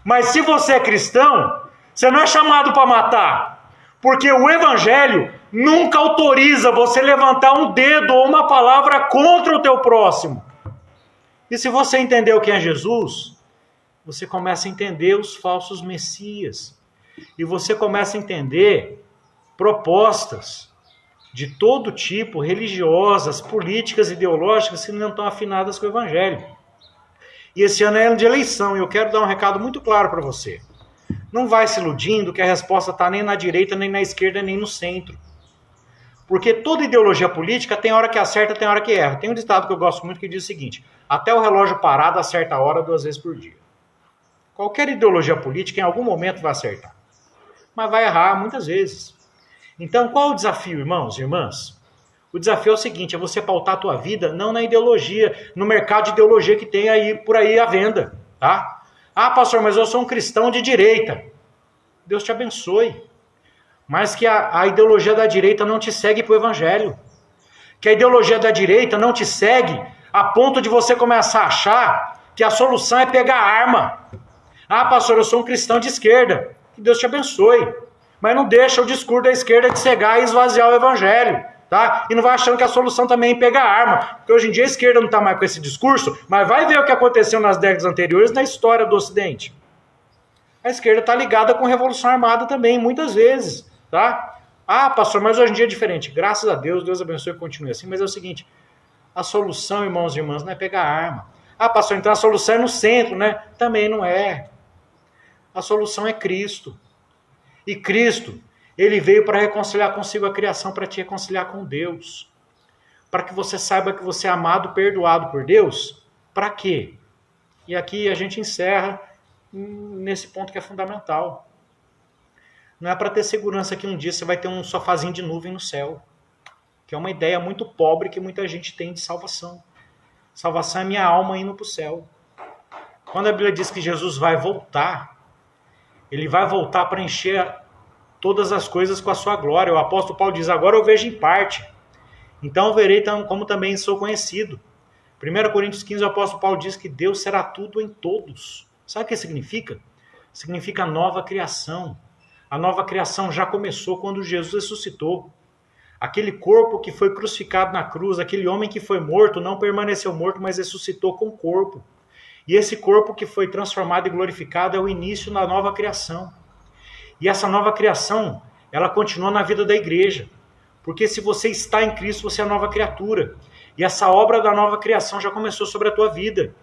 Speaker 1: Mas se você é cristão, você não é chamado para matar. Porque o Evangelho nunca autoriza você levantar um dedo ou uma palavra contra o teu próximo. E se você entendeu quem é Jesus, você começa a entender os falsos messias. E você começa a entender propostas de todo tipo, religiosas, políticas, ideológicas, que não estão afinadas com o Evangelho. E esse ano é ano de eleição, e eu quero dar um recado muito claro para você. Não vai se iludindo que a resposta está nem na direita, nem na esquerda, nem no centro. Porque toda ideologia política tem hora que acerta, tem hora que erra. Tem um ditado que eu gosto muito que diz o seguinte: até o relógio parado acerta a hora 2 vezes por dia. Qualquer ideologia política em algum momento vai acertar. Mas vai errar muitas vezes. Então qual o desafio, irmãos e irmãs? O desafio é o seguinte: é você pautar a tua vida não na ideologia, no mercado de ideologia que tem aí por aí à venda, tá? Ah, pastor, mas eu sou um cristão de direita. Deus te abençoe. Mas que a ideologia da direita não te segue para o Evangelho. Que a ideologia da direita não te segue a ponto de você começar a achar que a solução é pegar arma. Ah, pastor, eu sou um cristão de esquerda. Que Deus te abençoe. Mas não deixa o discurso da esquerda de cegar e esvaziar o Evangelho. Tá? E não vai achando que a solução também é pegar arma, porque hoje em dia a esquerda não está mais com esse discurso, mas vai ver o que aconteceu nas décadas anteriores na história do Ocidente. A esquerda está ligada com Revolução Armada também, muitas vezes. Tá? Ah, pastor, mas hoje em dia é diferente. Graças a Deus, Deus abençoe e continue assim, mas é o seguinte: a solução, irmãos e irmãs, não é pegar arma. Ah, pastor, então a solução é no centro, né? Também não é. A solução é Cristo. E Cristo, Ele veio para reconciliar consigo a criação, para te reconciliar com Deus. Para que você saiba que você é amado, perdoado por Deus. Para quê? E aqui a gente encerra nesse ponto que é fundamental. Não é para ter segurança que um dia você vai ter um sofazinho de nuvem no céu. Que é uma ideia muito pobre que muita gente tem de salvação. Salvação é minha alma indo para o céu. Quando a Bíblia diz que Jesus vai voltar, Ele vai voltar para encher todas as coisas com a sua glória. O apóstolo Paulo diz: agora eu vejo em parte, então eu verei como também sou conhecido. 1 Coríntios 15, o apóstolo Paulo diz que Deus será tudo em todos. Sabe o que significa? Significa nova criação. A nova criação já começou quando Jesus ressuscitou. Aquele corpo que foi crucificado na cruz, aquele homem que foi morto, não permaneceu morto, mas ressuscitou com o corpo. E esse corpo que foi transformado e glorificado é o início da nova criação. E essa nova criação, ela continua na vida da igreja. Porque se você está em Cristo, você é nova criatura. E essa obra da nova criação já começou sobre a tua vida.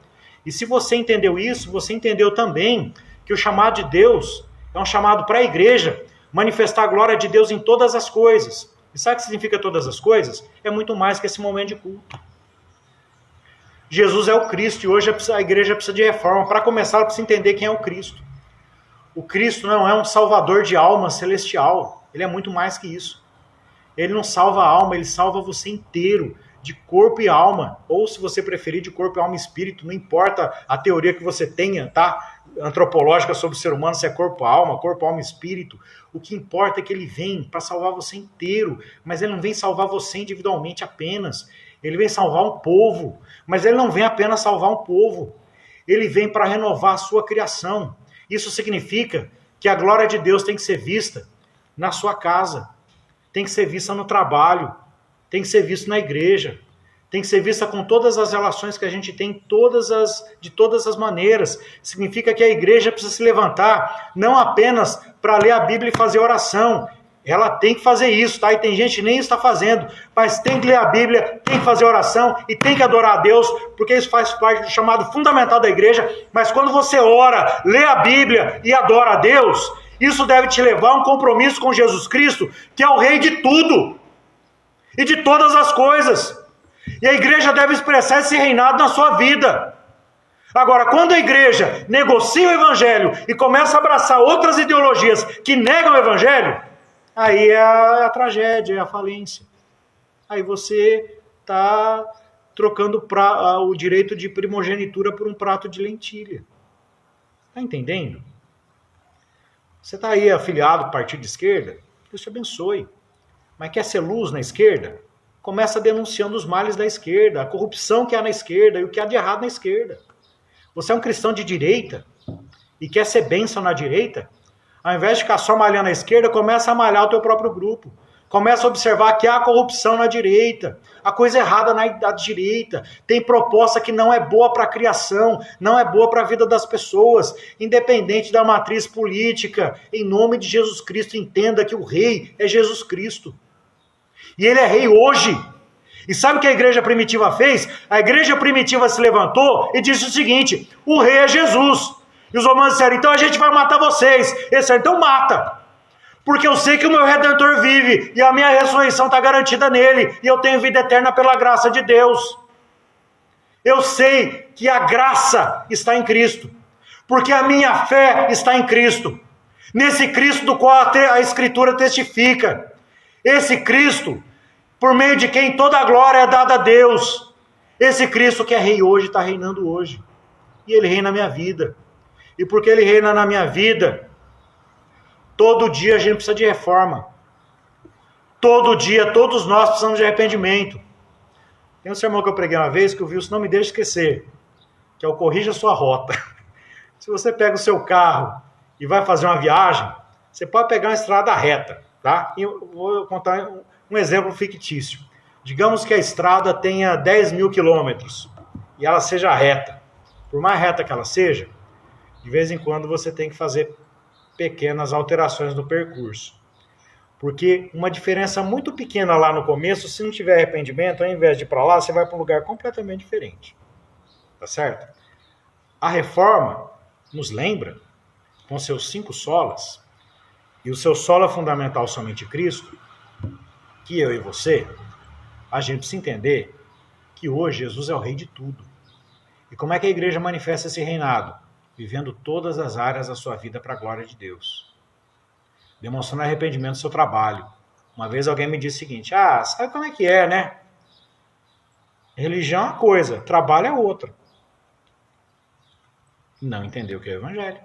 Speaker 1: E se você entendeu isso, você entendeu também que o chamado de Deus é um chamado para a igreja manifestar a glória de Deus em todas as coisas. E sabe o que significa todas as coisas? É muito mais que esse momento de culto. Jesus é o Cristo e hoje a igreja precisa de reforma. Para começar, ela precisa entender quem é o Cristo. O Cristo não é um salvador de alma celestial. Ele é muito mais que isso. Ele não salva a alma, ele salva você inteiro, de corpo e alma. Ou, se você preferir, de corpo, alma e espírito. Não importa a teoria que você tenha, tá? Antropológica sobre o ser humano, se é corpo, alma e espírito. O que importa é que ele vem para salvar você inteiro. Mas ele não vem salvar você individualmente apenas. Ele vem salvar um povo. Mas ele não vem apenas salvar um povo. Ele vem para renovar a sua criação. Isso significa que a glória de Deus tem que ser vista na sua casa, tem que ser vista no trabalho, tem que ser vista na igreja, tem que ser vista com todas as relações que a gente tem, de todas as maneiras. Significa que a igreja precisa se levantar, não apenas para ler a Bíblia e fazer oração. Ela tem que fazer isso, tá? E tem gente que nem isso está fazendo, mas tem que ler a Bíblia, tem que fazer oração e tem que adorar a Deus, porque isso faz parte do chamado fundamental da igreja. Mas quando você ora, lê a Bíblia e adora a Deus, isso deve te levar a um compromisso com Jesus Cristo, que é o Rei de tudo e de todas as coisas. E a igreja deve expressar esse reinado na sua vida. Agora, quando a igreja negocia o evangelho e começa a abraçar outras ideologias que negam o evangelho, aí é a tragédia, é a falência. Aí você está trocando o direito de primogenitura por um prato de lentilha. Está entendendo? Você está aí afiliado ao partido de esquerda? Deus te abençoe. Mas quer ser luz na esquerda? Começa denunciando os males da esquerda, a corrupção que há na esquerda e o que há de errado na esquerda. Você é um cristão de direita e quer ser bênção na direita? Ao invés de ficar só malhando a esquerda, começa a malhar o teu próprio grupo. Começa a observar que há corrupção na direita, há coisa errada na direita, tem proposta que não é boa para a criação, não é boa para a vida das pessoas, independente da matriz política. Em nome de Jesus Cristo, entenda que o rei é Jesus Cristo. E ele é rei hoje. E sabe o que a igreja primitiva fez? A igreja primitiva se levantou e disse o seguinte: o rei é Jesus. E os romanos disseram: então a gente vai matar vocês. Eles disseram: então mata. Porque eu sei que o meu Redentor vive e a minha ressurreição está garantida nele. E eu tenho vida eterna pela graça de Deus. Eu sei que a graça está em Cristo. Porque a minha fé está em Cristo. Nesse Cristo do qual a Escritura testifica. Esse Cristo, por meio de quem toda a glória é dada a Deus. Esse Cristo que é rei hoje, está reinando hoje. E ele reina na minha vida. E porque ele reina na minha vida, todo dia a gente precisa de reforma. Todo dia, todos nós precisamos de arrependimento. Tem um sermão que eu preguei uma vez que o Wilson não me deixa esquecer, que é o corrija a sua rota. Se você pega o seu carro e vai fazer uma viagem, você pode pegar uma estrada reta, tá? E eu vou contar um exemplo fictício. Digamos que a estrada tenha 10 mil quilômetros e ela seja reta. Por mais reta que ela seja, de vez em quando você tem que fazer pequenas alterações no percurso. Porque uma diferença muito pequena lá no começo, se não tiver arrependimento, ao invés de ir para lá, você vai para um lugar completamente diferente. Tá certo? A reforma nos lembra, com seus 5 solas, e o seu sola fundamental somente Cristo, que eu e você, a gente precisa entender que hoje Jesus é o rei de tudo. E como é que a igreja manifesta esse reinado? Vivendo todas as áreas da sua vida para a glória de Deus. Demonstrando arrependimento do seu trabalho. Uma vez alguém me disse o seguinte: sabe como é que é, né? Religião é uma coisa, trabalho é outra. Não entendeu o que é o Evangelho.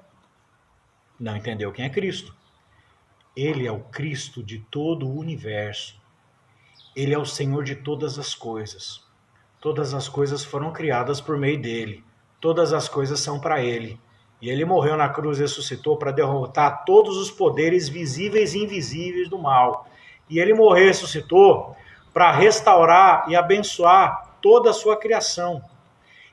Speaker 1: Não entendeu quem é Cristo. Ele é o Cristo de todo o universo. Ele é o Senhor de todas as coisas. Todas as coisas foram criadas por meio dele. Todas as coisas são para ele. E ele morreu na cruz e ressuscitou para derrotar todos os poderes visíveis e invisíveis do mal. E ele morreu e ressuscitou para restaurar e abençoar toda a sua criação.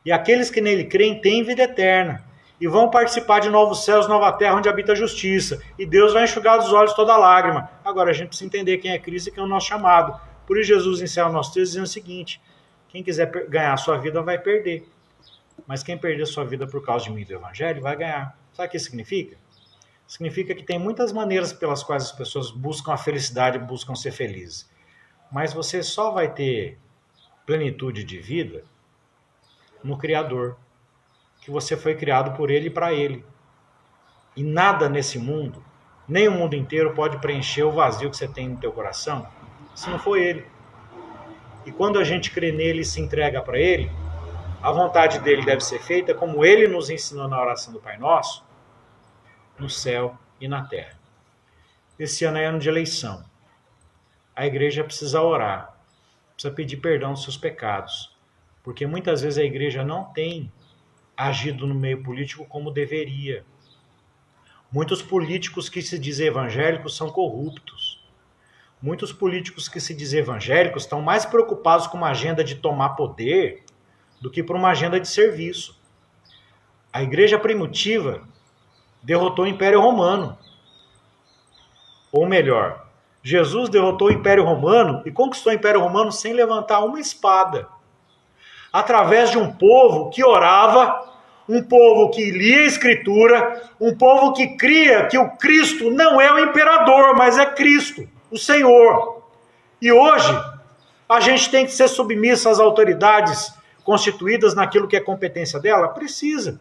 Speaker 1: E aqueles que nele creem têm vida eterna. E vão participar de novos céus, nova terra, onde habita a justiça. E Deus vai enxugar dos olhos toda lágrima. Agora, a gente precisa entender quem é Cristo e quem é o nosso chamado. Por isso, Jesus encerra o nosso texto dizendo o seguinte: quem quiser ganhar a sua vida vai perder. Mas quem perder a sua vida por causa de mim e do Evangelho vai ganhar. Sabe o que isso significa? Significa que tem muitas maneiras pelas quais as pessoas buscam a felicidade, buscam ser felizes. Mas você só vai ter plenitude de vida no Criador, que você foi criado por Ele e para Ele. E nada nesse mundo, nem o mundo inteiro, pode preencher o vazio que você tem no teu coração, se não for Ele. E quando a gente crê nele e se entrega para Ele, a vontade dele deve ser feita como Ele nos ensinou na oração do Pai Nosso, no céu e na terra. Esse ano é ano de eleição. A igreja precisa orar, precisa pedir perdão dos seus pecados, porque muitas vezes a igreja não tem agido no meio político como deveria. Muitos políticos que se dizem evangélicos são corruptos. Muitos políticos que se dizem evangélicos estão mais preocupados com uma agenda de tomar poder do que por uma agenda de serviço. A igreja primitiva derrotou o Império Romano. Ou melhor, Jesus derrotou o Império Romano e conquistou o Império Romano sem levantar uma espada. Através de um povo que orava, um povo que lia a Escritura, um povo que cria que o Cristo não é o imperador, mas é Cristo, o Senhor. E hoje, a gente tem que ser submisso às autoridades constituídas naquilo que é competência dela? Precisa.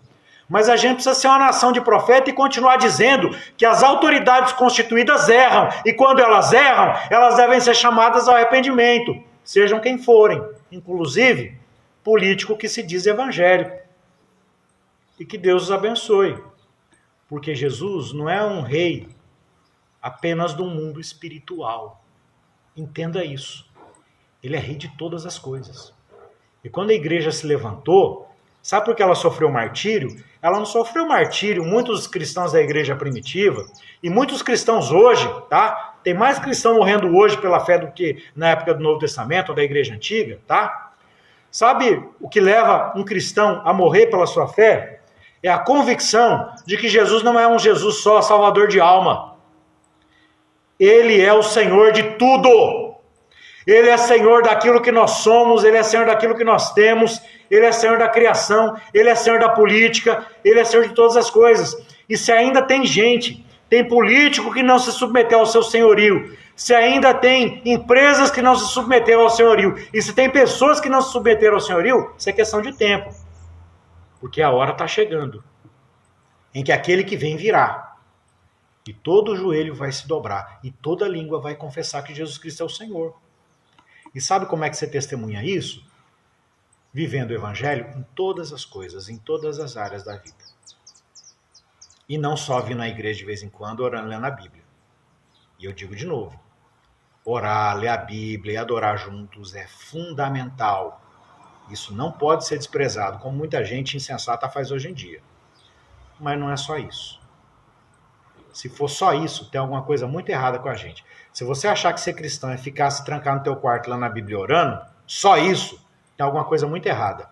Speaker 1: Mas a gente precisa ser uma nação de profeta e continuar dizendo que as autoridades constituídas erram. E quando elas erram, elas devem ser chamadas ao arrependimento, sejam quem forem, inclusive político que se diz evangélico. E que Deus os abençoe. Porque Jesus não é um rei apenas do mundo espiritual. Entenda isso. Ele é rei de todas as coisas. E quando a igreja se levantou, sabe por que ela sofreu martírio? Ela não sofreu martírio, muitos cristãos da igreja primitiva, e muitos cristãos hoje, tá? Tem mais cristão morrendo hoje pela fé do que na época do Novo Testamento, ou da igreja antiga, tá? Sabe o que leva um cristão a morrer pela sua fé? É a convicção de que Jesus não é um Jesus só salvador de alma. Ele é o Senhor de tudo. Ele é Senhor daquilo que nós somos, Ele é Senhor daquilo que nós temos, Ele é Senhor da criação, Ele é Senhor da política, Ele é Senhor de todas as coisas. E se ainda tem gente, tem político que não se submeteu ao seu senhorio, se ainda tem empresas que não se submeteram ao senhorio, e se tem pessoas que não se submeteram ao senhorio, isso é questão de tempo. Porque a hora está chegando, em que aquele que vem virá, e todo joelho vai se dobrar, e toda língua vai confessar que Jesus Cristo é o Senhor. E sabe como é que você testemunha isso? Vivendo o Evangelho em todas as coisas, em todas as áreas da vida. E não só vir na igreja de vez em quando, orando, lendo a Bíblia. E eu digo de novo, orar, ler a Bíblia e adorar juntos é fundamental. Isso não pode ser desprezado, como muita gente insensata faz hoje em dia. Mas não é só isso. Se for só isso, tem alguma coisa muito errada com a gente. Se você achar que ser cristão é ficar se trancar no teu quarto lá na Bíblia orando, só isso, tem alguma coisa muito errada.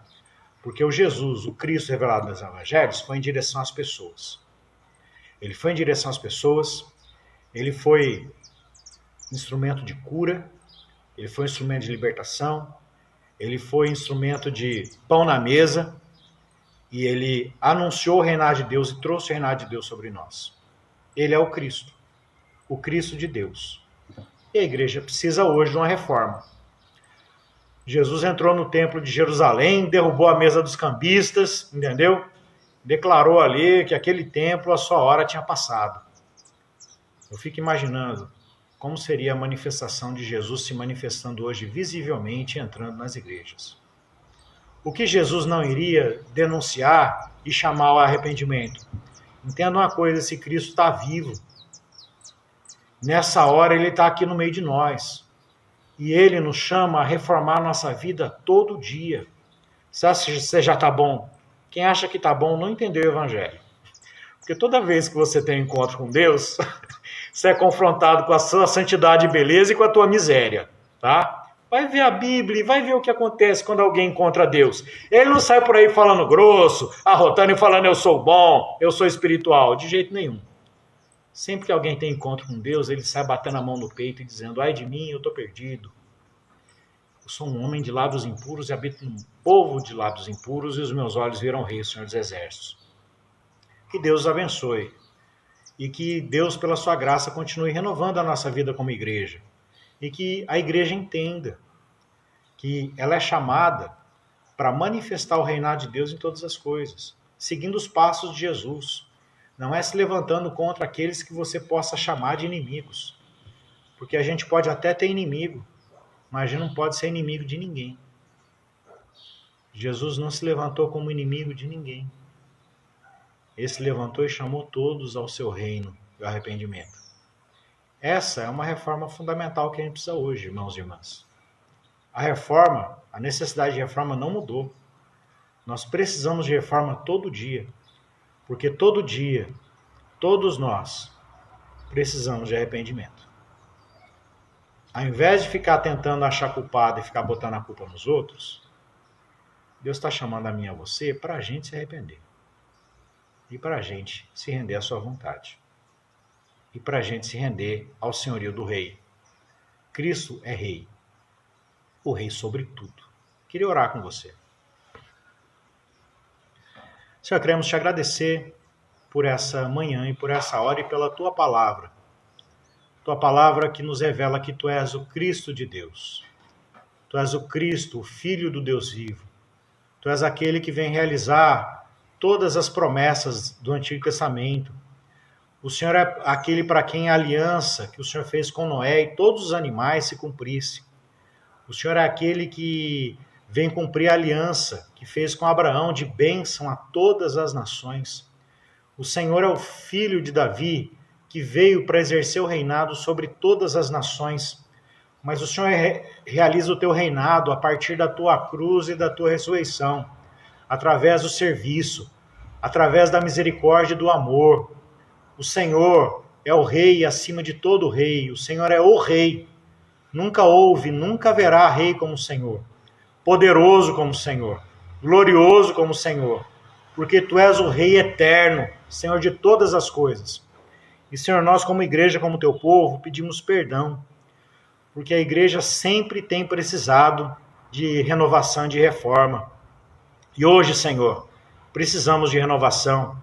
Speaker 1: Porque o Jesus, o Cristo revelado nos Evangelhos, foi em direção às pessoas. Ele foi em direção às pessoas, ele foi instrumento de cura, ele foi instrumento de libertação, ele foi instrumento de pão na mesa, e ele anunciou o reinado de Deus e trouxe o reinado de Deus sobre nós. Ele é o Cristo de Deus. E a igreja precisa hoje de uma reforma. Jesus entrou no templo de Jerusalém, derrubou a mesa dos cambistas, entendeu? Declarou ali que aquele templo, a sua hora tinha passado. Eu fico imaginando como seria a manifestação de Jesus se manifestando hoje visivelmente e entrando nas igrejas. O que Jesus não iria denunciar e chamar ao arrependimento? Entenda uma coisa, esse Cristo está vivo. Nessa hora ele está aqui no meio de nós. E ele nos chama a reformar a nossa vida todo dia. Você acha que você já está bom? Quem acha que está bom não entendeu o Evangelho. Porque toda vez que você tem um encontro com Deus, você é confrontado com a sua santidade e beleza e com a tua miséria. Tá? Vai ver a Bíblia e vai ver o que acontece quando alguém encontra Deus. Ele não sai por aí falando grosso, arrotando e falando eu sou bom, eu sou espiritual. De jeito nenhum. Sempre que alguém tem encontro com Deus, ele sai batendo a mão no peito e dizendo, ai de mim, eu estou perdido. Eu sou um homem de lábios impuros e habito num povo de lábios impuros e os meus olhos viram o Rei, o Senhor dos Exércitos. Que Deus os abençoe. E que Deus, pela sua graça, continue renovando a nossa vida como igreja. E que a igreja entenda que ela é chamada para manifestar o reinado de Deus em todas as coisas, seguindo os passos de Jesus. Não é se levantando contra aqueles que você possa chamar de inimigos. Porque a gente pode até ter inimigo, mas a gente não pode ser inimigo de ninguém. Jesus não se levantou como inimigo de ninguém. Ele se levantou e chamou todos ao seu reino e ao arrependimento. Essa é uma reforma fundamental que a gente precisa hoje, irmãos e irmãs. A necessidade de reforma não mudou. Nós precisamos de reforma todo dia. Porque todo dia, todos nós, precisamos de arrependimento. Ao invés de ficar tentando achar culpado e ficar botando a culpa nos outros, Deus está chamando a mim e a você para a gente se arrepender. E para a gente se render à sua vontade. E para a gente se render ao senhorio do Rei. Cristo é Rei. O Rei sobre tudo. Queria orar com você. Senhor, queremos te agradecer por essa manhã e por essa hora e pela tua palavra. Tua palavra que nos revela que tu és o Cristo de Deus. Tu és o Cristo, o Filho do Deus vivo. Tu és aquele que vem realizar todas as promessas do Antigo Testamento. O Senhor é aquele para quem a aliança que o Senhor fez com Noé e todos os animais se cumprisse. O Senhor é aquele que vem cumprir a aliança que fez com Abraão de bênção a todas as nações. O Senhor é o filho de Davi, que veio para exercer o reinado sobre todas as nações. Mas o Senhor realiza o teu reinado a partir da tua cruz e da tua ressurreição, através do serviço, através da misericórdia e do amor. O Senhor é o Rei acima de todo rei. O Senhor é o Rei. Nunca houve, nunca haverá rei como o Senhor. Poderoso como o Senhor. Glorioso como o Senhor. Porque tu és o Rei eterno, Senhor de todas as coisas. E, Senhor, nós como igreja, como teu povo, pedimos perdão. Porque a igreja sempre tem precisado de renovação, de reforma. E hoje, Senhor, precisamos de renovação.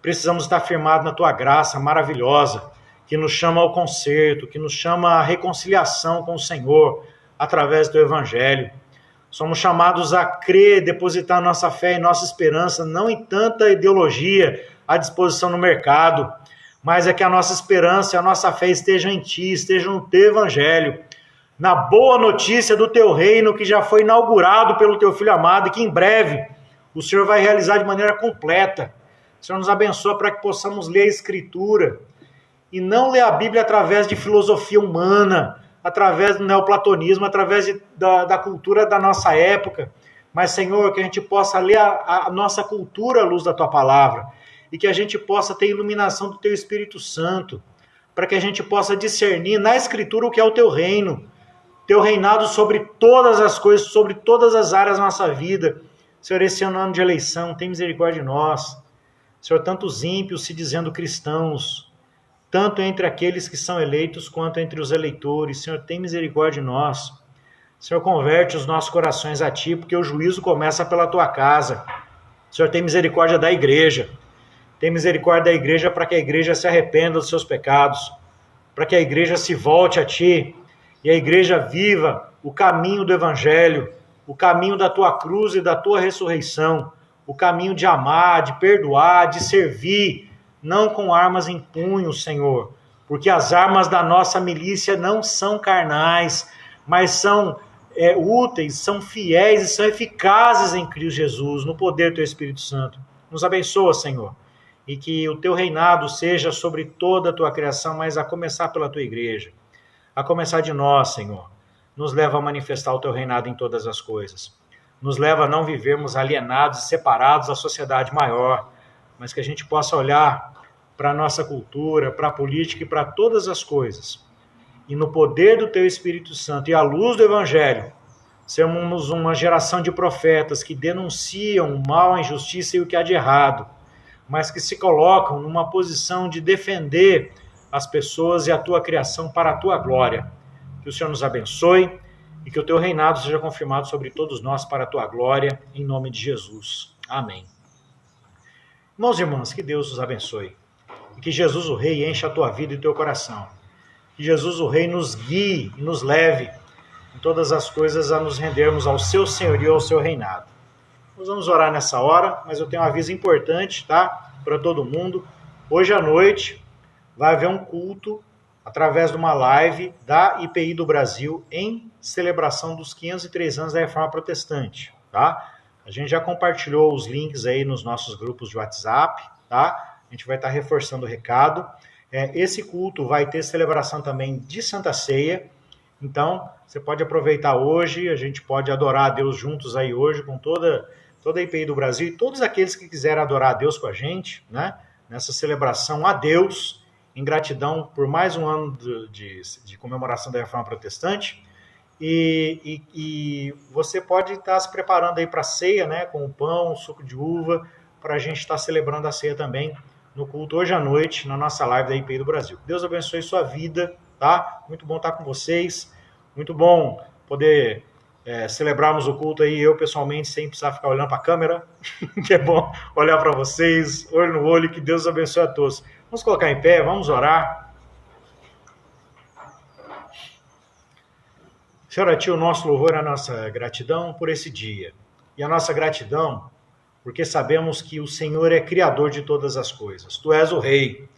Speaker 1: Precisamos estar firmados na tua graça maravilhosa, que nos chama ao conserto, que nos chama à reconciliação com o Senhor, através do Evangelho. Somos chamados a crer, depositar nossa fé e nossa esperança, não em tanta ideologia à disposição no mercado, mas é que a nossa esperança e a nossa fé estejam em Ti, estejam no Teu Evangelho, na boa notícia do Teu reino, que já foi inaugurado pelo Teu Filho amado, e que em breve o Senhor vai realizar de maneira completa. O Senhor nos abençoa para que possamos ler a Escritura, e não ler a Bíblia através de filosofia humana, através do neoplatonismo, através da cultura da nossa época, mas, Senhor, que a gente possa ler a nossa cultura à luz da Tua palavra, e que a gente possa ter iluminação do Teu Espírito Santo, para que a gente possa discernir na Escritura o que é o Teu reino, Teu reinado sobre todas as coisas, sobre todas as áreas da nossa vida. Senhor, esse ano de eleição, tem misericórdia de nós. Senhor, tantos ímpios se dizendo cristãos, tanto entre aqueles que são eleitos quanto entre os eleitores. Senhor, tem misericórdia de nós. Senhor, converte os nossos corações a Ti, porque o juízo começa pela Tua casa. Senhor, tem misericórdia da igreja. Tem misericórdia da igreja para que a igreja se arrependa dos seus pecados, para que a igreja se volte a Ti e a igreja viva o caminho do Evangelho, o caminho da Tua cruz e da Tua ressurreição, o caminho de amar, de perdoar, de servir, não com armas em punho, Senhor, porque as armas da nossa milícia não são carnais, mas são úteis, são fiéis e são eficazes em Cristo Jesus, no poder do Teu Espírito Santo. Nos abençoa, Senhor, e que o Teu reinado seja sobre toda a Tua criação, mas a começar pela Tua igreja, a começar de nós, Senhor. Nos leva a manifestar o Teu reinado em todas as coisas. Nos leva a não vivermos alienados e separados da sociedade maior, mas que a gente possa olhar para a nossa cultura, para a política e para todas as coisas e no poder do teu Espírito Santo e à luz do Evangelho, sermos uma geração de profetas que denunciam o mal, a injustiça e o que há de errado, mas que se colocam numa posição de defender as pessoas e a tua criação para a tua glória. Que o Senhor nos abençoe e que o teu reinado seja confirmado sobre todos nós para a tua glória, em nome de Jesus. Amém. Irmãos e irmãs, que Deus os abençoe e que Jesus o Rei encha a tua vida e o teu coração. Que Jesus o Rei nos guie e nos leve em todas as coisas a nos rendermos ao seu senhorio, ao seu reinado. Nós vamos orar nessa hora, mas eu tenho um aviso importante, tá? Para todo mundo. Hoje à noite vai haver um culto através de uma live da IPI do Brasil em celebração dos 503 anos da Reforma Protestante, tá? A gente já compartilhou os links aí nos nossos grupos de WhatsApp, tá? A gente vai estar reforçando o recado. Esse culto vai ter celebração também de Santa Ceia, então você pode aproveitar hoje, a gente pode adorar a Deus juntos aí hoje com toda a IPI do Brasil e todos aqueles que quiserem adorar a Deus com a gente, né? Nessa celebração a Deus, em gratidão por mais um ano de comemoração da Reforma Protestante. E você pode estar se preparando aí para a ceia, né, com o pão, suco de uva, para a gente estar celebrando a ceia também no culto hoje à noite, na nossa live da IPI do Brasil. Deus abençoe sua vida, tá? Muito bom estar com vocês, muito bom poder celebrarmos o culto aí, eu pessoalmente, sem precisar ficar olhando para a câmera, que é bom olhar para vocês, olho no olho, que Deus abençoe a todos. Vamos colocar em pé, vamos orar. Senhor, a Ti o nosso louvor e a nossa gratidão por esse dia. E a nossa gratidão porque sabemos que o Senhor é Criador de todas as coisas. Tu és o Rei.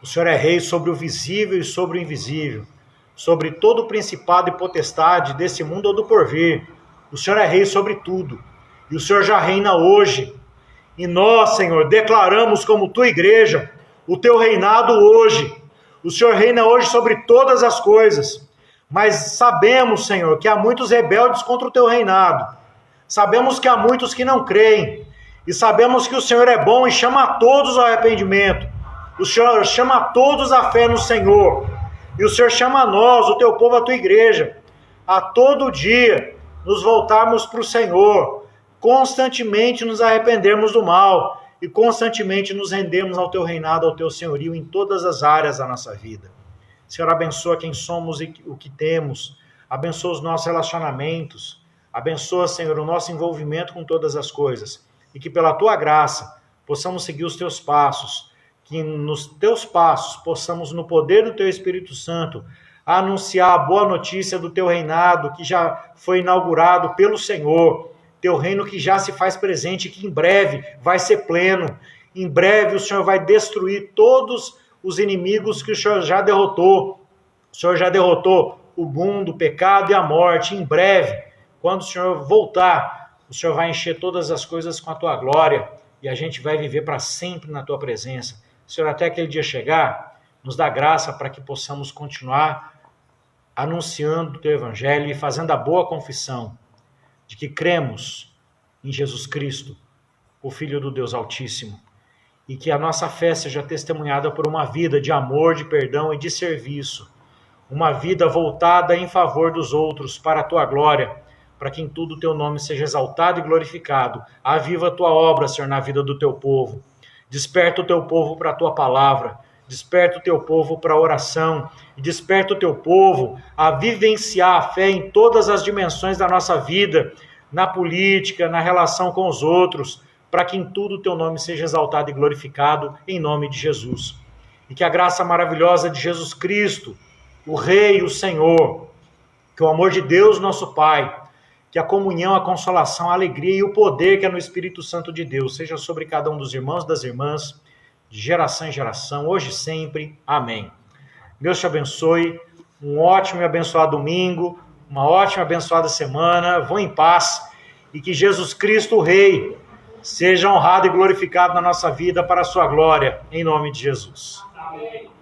Speaker 1: O Senhor é Rei sobre o visível e sobre o invisível, sobre todo o principado e potestade desse mundo ou do porvir. O Senhor é Rei sobre tudo. E o Senhor já reina hoje. E nós, Senhor, declaramos como Tua igreja o Teu reinado hoje. O Senhor reina hoje sobre todas as coisas. Mas sabemos, Senhor, que há muitos rebeldes contra o Teu reinado. Sabemos que há muitos que não creem. E sabemos que o Senhor é bom e chama a todos ao arrependimento. O Senhor chama a todos à fé no Senhor. E o Senhor chama a nós, o Teu povo, a Tua igreja, a todo dia nos voltarmos para o Senhor, constantemente nos arrependermos do mal e constantemente nos rendermos ao Teu reinado, ao Teu senhorio em todas as áreas da nossa vida. Senhor, abençoa quem somos e o que temos, abençoa os nossos relacionamentos, abençoa, Senhor, o nosso envolvimento com todas as coisas, e que pela Tua graça possamos seguir os Teus passos, que nos Teus passos possamos, no poder do Teu Espírito Santo, anunciar a boa notícia do Teu reinado, que já foi inaugurado pelo Senhor, Teu reino que já se faz presente, que em breve vai ser pleno, em breve o Senhor vai destruir todos os inimigos que o Senhor já derrotou. O Senhor já derrotou o mundo, o pecado e a morte. Em breve, quando o Senhor voltar, o Senhor vai encher todas as coisas com a Tua glória e a gente vai viver para sempre na Tua presença. Senhor, até aquele dia chegar, nos dá graça para que possamos continuar anunciando o Teu Evangelho e fazendo a boa confissão de que cremos em Jesus Cristo, o Filho do Deus Altíssimo, e que a nossa fé seja testemunhada por uma vida de amor, de perdão e de serviço, uma vida voltada em favor dos outros, para a Tua glória, para que em tudo o Teu nome seja exaltado e glorificado. Aviva a Tua obra, Senhor, na vida do Teu povo. Desperta o Teu povo para a Tua palavra, desperta o Teu povo para a oração, e desperta o Teu povo a vivenciar a fé em todas as dimensões da nossa vida, na política, na relação com os outros, para que em tudo o Teu nome seja exaltado e glorificado, em nome de Jesus. E que a graça maravilhosa de Jesus Cristo, o Rei, o Senhor, que o amor de Deus, nosso Pai, que a comunhão, a consolação, a alegria e o poder que é no Espírito Santo de Deus seja sobre cada um dos irmãos e das irmãs, de geração em geração, hoje e sempre. Amém. Deus te abençoe, um ótimo e abençoado domingo, uma ótima e abençoada semana, vão em paz, e que Jesus Cristo, o Rei, seja honrado e glorificado na nossa vida para a sua glória, em nome de Jesus. Amém.